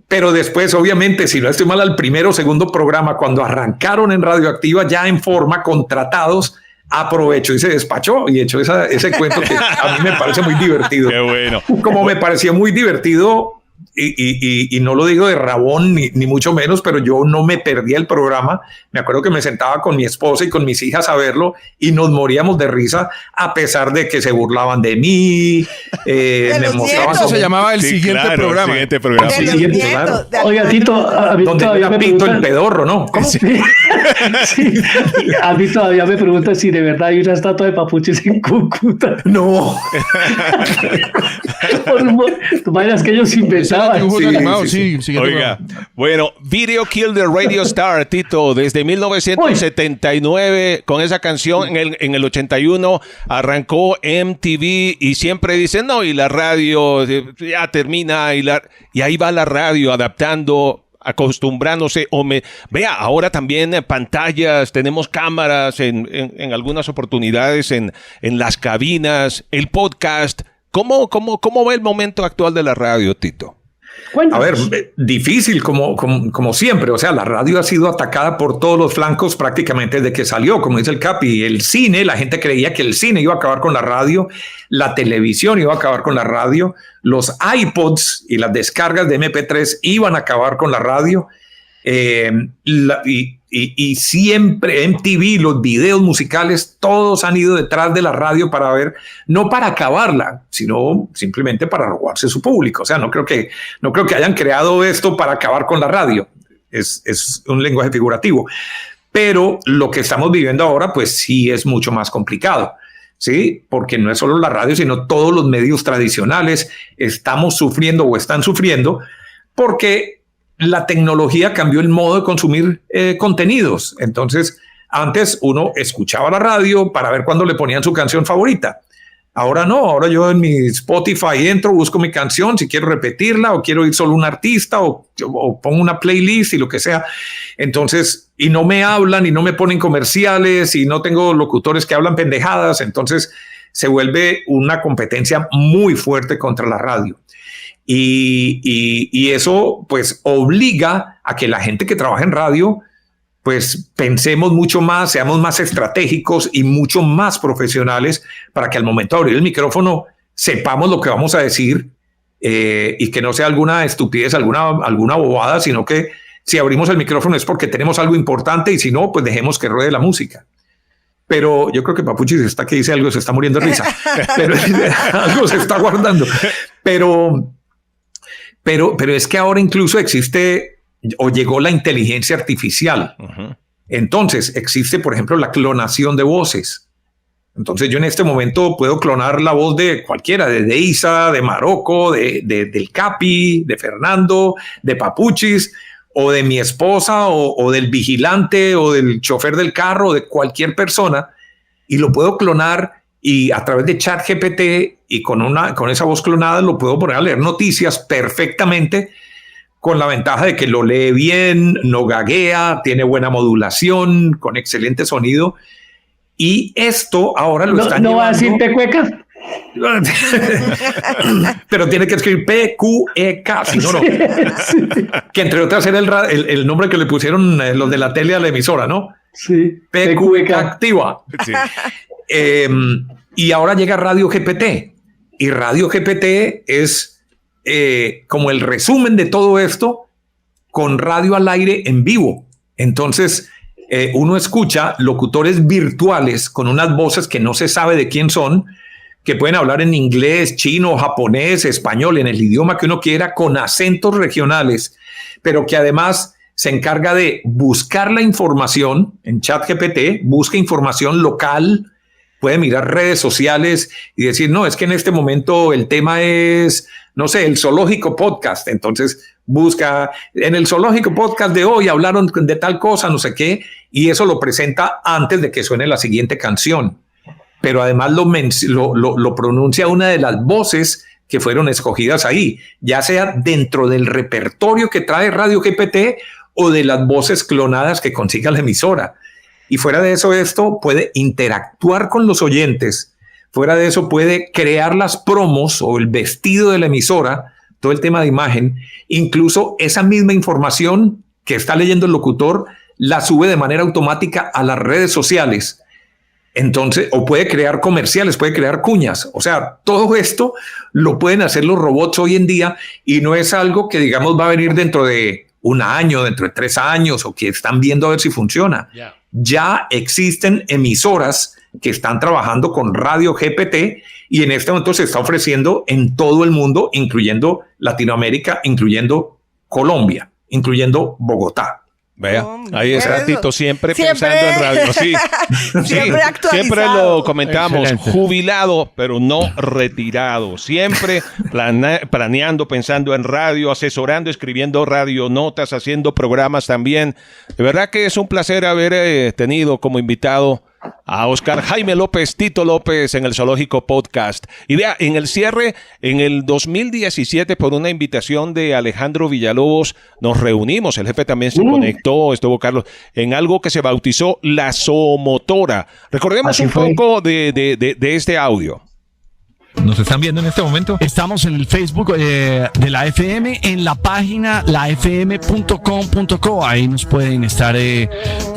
Pero después, obviamente, si no estoy mal, al primero o segundo programa, cuando arrancaron en Radioactiva ya en forma, contratados, aprovechó y se despachó y echó ese cuento que a mí me parece muy divertido. Qué bueno. Como me parecía muy divertido y no lo digo de rabón ni mucho menos, pero yo no me perdía el programa. Me acuerdo que me sentaba con mi esposa y con mis hijas a verlo y nos moríamos de risa a pesar de que se burlaban de mí. Me mostraban. Eso se llamaba el siguiente programa. El siguiente programa. Sí, claro. Oiga, Tito, a mí Donde todavía era me Pito preguntan- el pedorro, ¿no? ¿Cómo? Sí. Sí. A mí todavía me preguntan si de verdad hay una estatua de Papuchis en Cúcuta. No. Tú imaginas que ellos inventaban. Dibujos animados, sí. Oiga, bueno, Video Kill the Radio Star, Tito, desde 1979 con esa canción, en el 81 arrancó MTV y siempre dicen, no, y la radio ya termina, y ahí va la radio adaptando, acostumbrándose. Vea, ahora también pantallas, tenemos cámaras en algunas oportunidades en las cabinas, el podcast. ¿Cómo va el momento actual de la radio, Tito? A ver, difícil como siempre. O sea, la radio ha sido atacada por todos los flancos prácticamente desde que salió, como dice el Capi. El cine, la gente creía que el cine iba a acabar con la radio, la televisión iba a acabar con la radio, los iPods y las descargas de MP3 iban a acabar con la radio. Y siempre MTV, los videos musicales, todos han ido detrás de la radio para ver, no para acabarla, sino simplemente para robarse su público. O sea, no creo que hayan creado esto para acabar con la radio. Es un lenguaje figurativo. Pero lo que estamos viviendo ahora, pues sí es mucho más complicado. Sí, porque no es solo la radio, sino todos los medios tradicionales estamos sufriendo o están sufriendo porque la tecnología cambió el modo de consumir contenidos. Entonces, antes uno escuchaba la radio para ver cuándo le ponían su canción favorita. Ahora no, ahora yo en mi Spotify entro, busco mi canción, si quiero repetirla o quiero ir solo un artista o pongo una playlist y lo que sea. Entonces, y no me hablan y no me ponen comerciales y no tengo locutores que hablan pendejadas. Entonces, se vuelve una competencia muy fuerte contra la radio. Y eso pues obliga a que la gente que trabaja en radio pues pensemos mucho más, seamos más estratégicos y mucho más profesionales para que al momento de abrir el micrófono sepamos lo que vamos a decir y que no sea alguna estupidez, alguna bobada, sino que si abrimos el micrófono es porque tenemos algo importante y si no, pues dejemos que ruede la música. Pero yo creo que Papuchis está que dice algo, se está muriendo de risa, pero algo se está guardando. Pero es que ahora incluso existe o llegó la inteligencia artificial. Uh-huh. Entonces existe, por ejemplo, la clonación de voces. Entonces yo en este momento puedo clonar la voz de cualquiera, de Deisa, de Marocco, del Capi, de Fernando, de Papuchis, o de mi esposa, o del vigilante, o del chofer del carro, de cualquier persona, y lo puedo clonar y a través de ChatGPT y con esa voz clonada lo puedo poner a leer noticias perfectamente, con la ventaja de que lo lee bien, no gaguea, tiene buena modulación, con excelente sonido. Y esto ahora lo están llevando... ¿No va a decir pecueca? Pero tiene que escribir P-Q-E-K, si no, no. Sí. Que entre otras era el nombre que le pusieron los de la tele a la emisora, ¿no? Sí. P-Q-E-K activa. Sí. Y ahora llega Radio GPT. Y Radio GPT es como el resumen de todo esto con radio al aire en vivo. Entonces, uno escucha locutores virtuales con unas voces que no se sabe de quién son, que pueden hablar en inglés, chino, japonés, español, en el idioma que uno quiera, con acentos regionales, pero que además se encarga de buscar la información en ChatGPT, busca información local, puede mirar redes sociales y decir, no, es que en este momento el tema es, no sé, el Zoológico Podcast. Entonces busca, en el Zoológico Podcast de hoy hablaron de tal cosa, no sé qué, y eso lo presenta antes de que suene la siguiente canción. Pero además lo pronuncia una de las voces que fueron escogidas ahí, ya sea dentro del repertorio que trae Radio GPT o de las voces clonadas que consiga la emisora. Y fuera de eso, esto puede interactuar con los oyentes. Fuera de eso, puede crear las promos o el vestido de la emisora, todo el tema de imagen. Incluso esa misma información que está leyendo el locutor la sube de manera automática a las redes sociales. Entonces, o puede crear comerciales, puede crear cuñas. O sea, todo esto lo pueden hacer los robots hoy en día y no es algo que, digamos, va a venir dentro de un año, dentro de 3 años o que están viendo a ver si funciona. Ya existen emisoras que están trabajando con radio GPT y en este momento se está ofreciendo en todo el mundo, incluyendo Latinoamérica, incluyendo Colombia, incluyendo Bogotá. Vea, ahí está Tito, siempre pensando en radio. Sí, siempre actualizado. Siempre lo comentamos, Excelente. jubilado, pero no retirado. Siempre planeando, pensando en radio, asesorando, escribiendo radionotas, haciendo programas también. De verdad que es un placer haber tenido como invitado a Oscar Jaime López, Tito López en el Zoológico Podcast. Y vea, en el cierre, en el 2017, por una invitación de Alejandro Villalobos, nos reunimos. El jefe también se conectó, estuvo Carlos, en algo que se bautizó La Zoomotora. Recordemos Así un fue. poco de este audio. ¿Nos están viendo en este momento? Estamos en el Facebook de la FM, en la página lafm.com.co. Ahí nos pueden estar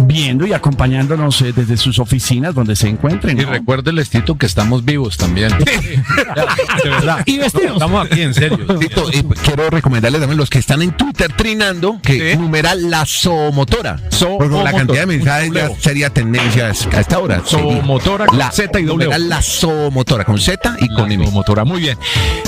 viendo y acompañándonos desde sus oficinas donde se encuentren. Y ¿no? recuérdenles, Tito, que estamos vivos también. De verdad. Y vestidos. Estamos aquí, en serio. Tito, quiero recomendarles también los que están en Twitter trinando que numeral La Zoomotora. Porque con la cantidad de mensajes ya sería tendencia a esta hora. Zoomotora con Z y W. Numeral La Zoomotora con Z y con M. Motora, muy bien.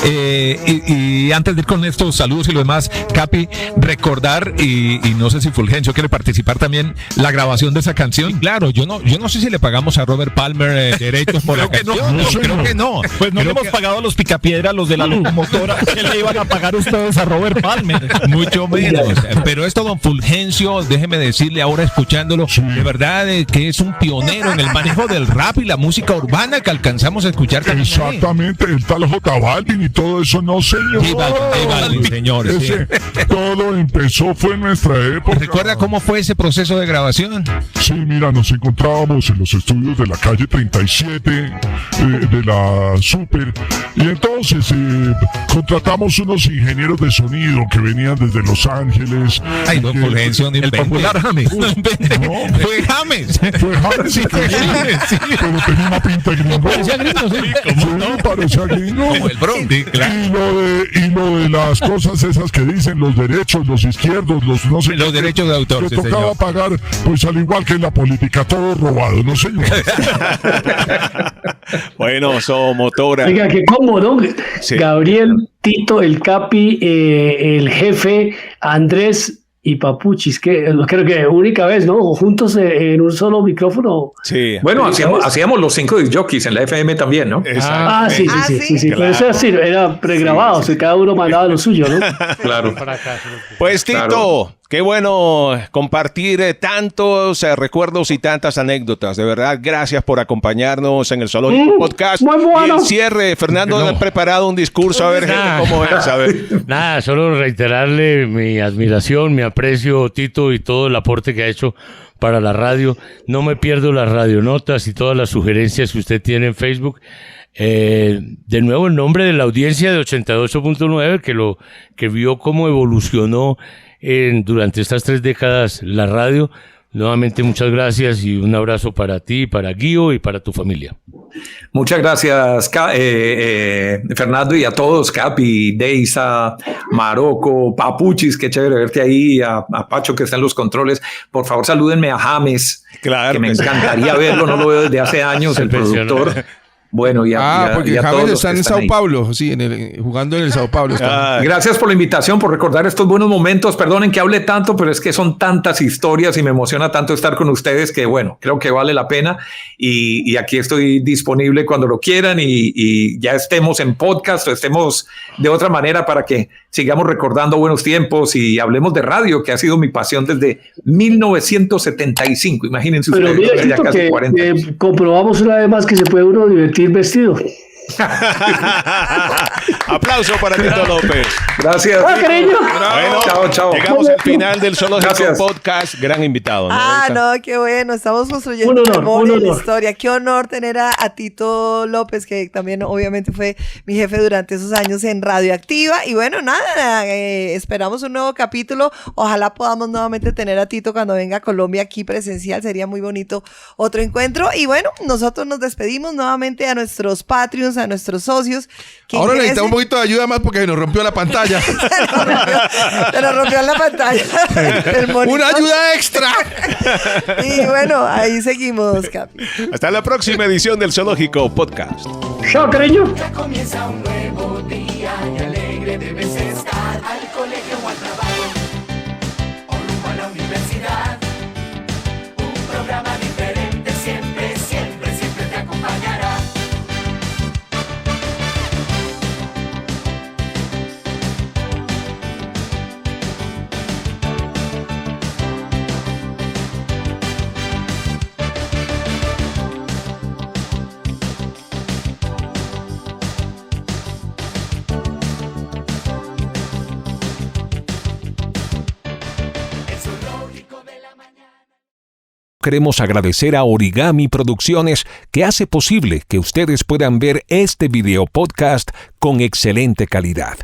Y antes de ir con estos saludos y lo demás, Capi, recordar, y no sé si Fulgencio quiere participar también, la grabación de esa canción. Claro, yo no sé si le pagamos a Robert Palmer derechos por la canción. Creo que no. Pues no le hemos pagado a los picapiedras, los de la locomotora, que le iban a pagar ustedes a Robert Palmer. Mucho menos. Pero esto, don Fulgencio, déjeme decirle ahora escuchándolo, de verdad que es un pionero en el manejo del rap y la música urbana que alcanzamos a escuchar también. Exactamente, el tal J Balvin y todo eso, no señor. Balvin, señores. Ese, todo empezó, fue en nuestra época. ¿Recuerda cómo fue ese proceso de grabación? Sí, mira, nos encontrábamos en los estudios de la calle 37 de la Super y entonces contratamos unos ingenieros de sonido que venían desde Los Ángeles. Ay, don Fulgencio, el popular James. Fue James. Fue James, sí, pero tenía una pinta gringo. Parecía gringo, sí. No, parecía gringo. El Bronx, claro. Y lo de las cosas esas que dicen los derechos, los izquierdos, los no sé. Los derechos de autor, que sí, tocaba señor. pagar, pues al igual que en la política, todo robado, no señor. Bueno, Zoomotora. Oiga, qué cómodo, ¿no? Sí. Gabriel, Tito, el Capi, el jefe, Andrés y Papuchis, que creo que única vez, ¿no? Juntos en un solo micrófono. Sí. Bueno, hacíamos los 5 disc jockeys en la FM también, ¿no? Sí. Claro. Pero eso así, era pregrabado, o sea, cada uno mandaba lo suyo, ¿no? Claro. Pues Tito, Claro. qué bueno compartir tantos recuerdos y tantas anécdotas. De verdad, gracias por acompañarnos en el Zoológico Podcast. Muy bueno. Y el cierre, Fernando ha preparado un discurso, a ver cómo es, a ver. Nada, solo reiterarle mi admiración, mi aprecio, Tito, y todo el aporte que ha hecho para la radio. No me pierdo las radionotas y todas las sugerencias que usted tiene en Facebook. De nuevo, en nombre de la audiencia de 88.9 que vio cómo evolucionó durante estas 3 décadas la radio. Nuevamente muchas gracias y un abrazo para ti, para Guío y para tu familia. Muchas gracias, Fernando, y a todos, Capi, Deisa, Maroco, Papuchis, qué chévere verte ahí, a Pacho que está en los controles. Por favor, salúdenme a James, claro, que me encantaría verlo, no lo veo desde hace años, el productor. Bueno, porque a James todos los está que en están Sao ahí. Paulo, sí, jugando en el Sao Paulo. Gracias por la invitación, por recordar estos buenos momentos. Perdonen que hable tanto, pero es que son tantas historias y me emociona tanto estar con ustedes que, bueno, creo que vale la pena. Y aquí estoy disponible cuando lo quieran y ya estemos en podcast o estemos de otra manera para que sigamos recordando buenos tiempos y hablemos de radio, que ha sido mi pasión desde 1975. Imagínense Pero ustedes, mira, ya Tito, casi 40 años. comprobamos una vez más que se puede uno divertir vestido. Aplauso para Tito López. Gracias. cariño. Bueno, chao. Llegamos al final del Zoológico Gracias. Podcast. Gran invitado, ¿no? No, qué bueno. Estamos construyendo Un honor, memoria un y la honor. historia. Qué honor tener a Tito López, que también obviamente fue mi jefe durante esos años en Radioactiva. Y bueno, nada, esperamos un nuevo capítulo. Ojalá podamos nuevamente tener a Tito cuando venga a Colombia aquí presencial. Sería muy bonito otro encuentro. Y bueno, nosotros nos despedimos nuevamente a nuestros Patreons, a nuestros socios. Que Ahora ingresen. necesitamos un poquito de ayuda más porque se nos rompió la pantalla. Se nos rompió en la pantalla. El monitor. ¡Una ayuda extra! Y bueno, ahí seguimos, Capi. Hasta la próxima edición del Zoológico Podcast. Chao, cariño. Ya comienza un nuevo día y alegre debes estar al colegio o al trabajo o rumbo a la universidad. Un programa diferente siempre, siempre, siempre te acompañará. Queremos agradecer a Origami Producciones que hace posible que ustedes puedan ver este video podcast con excelente calidad.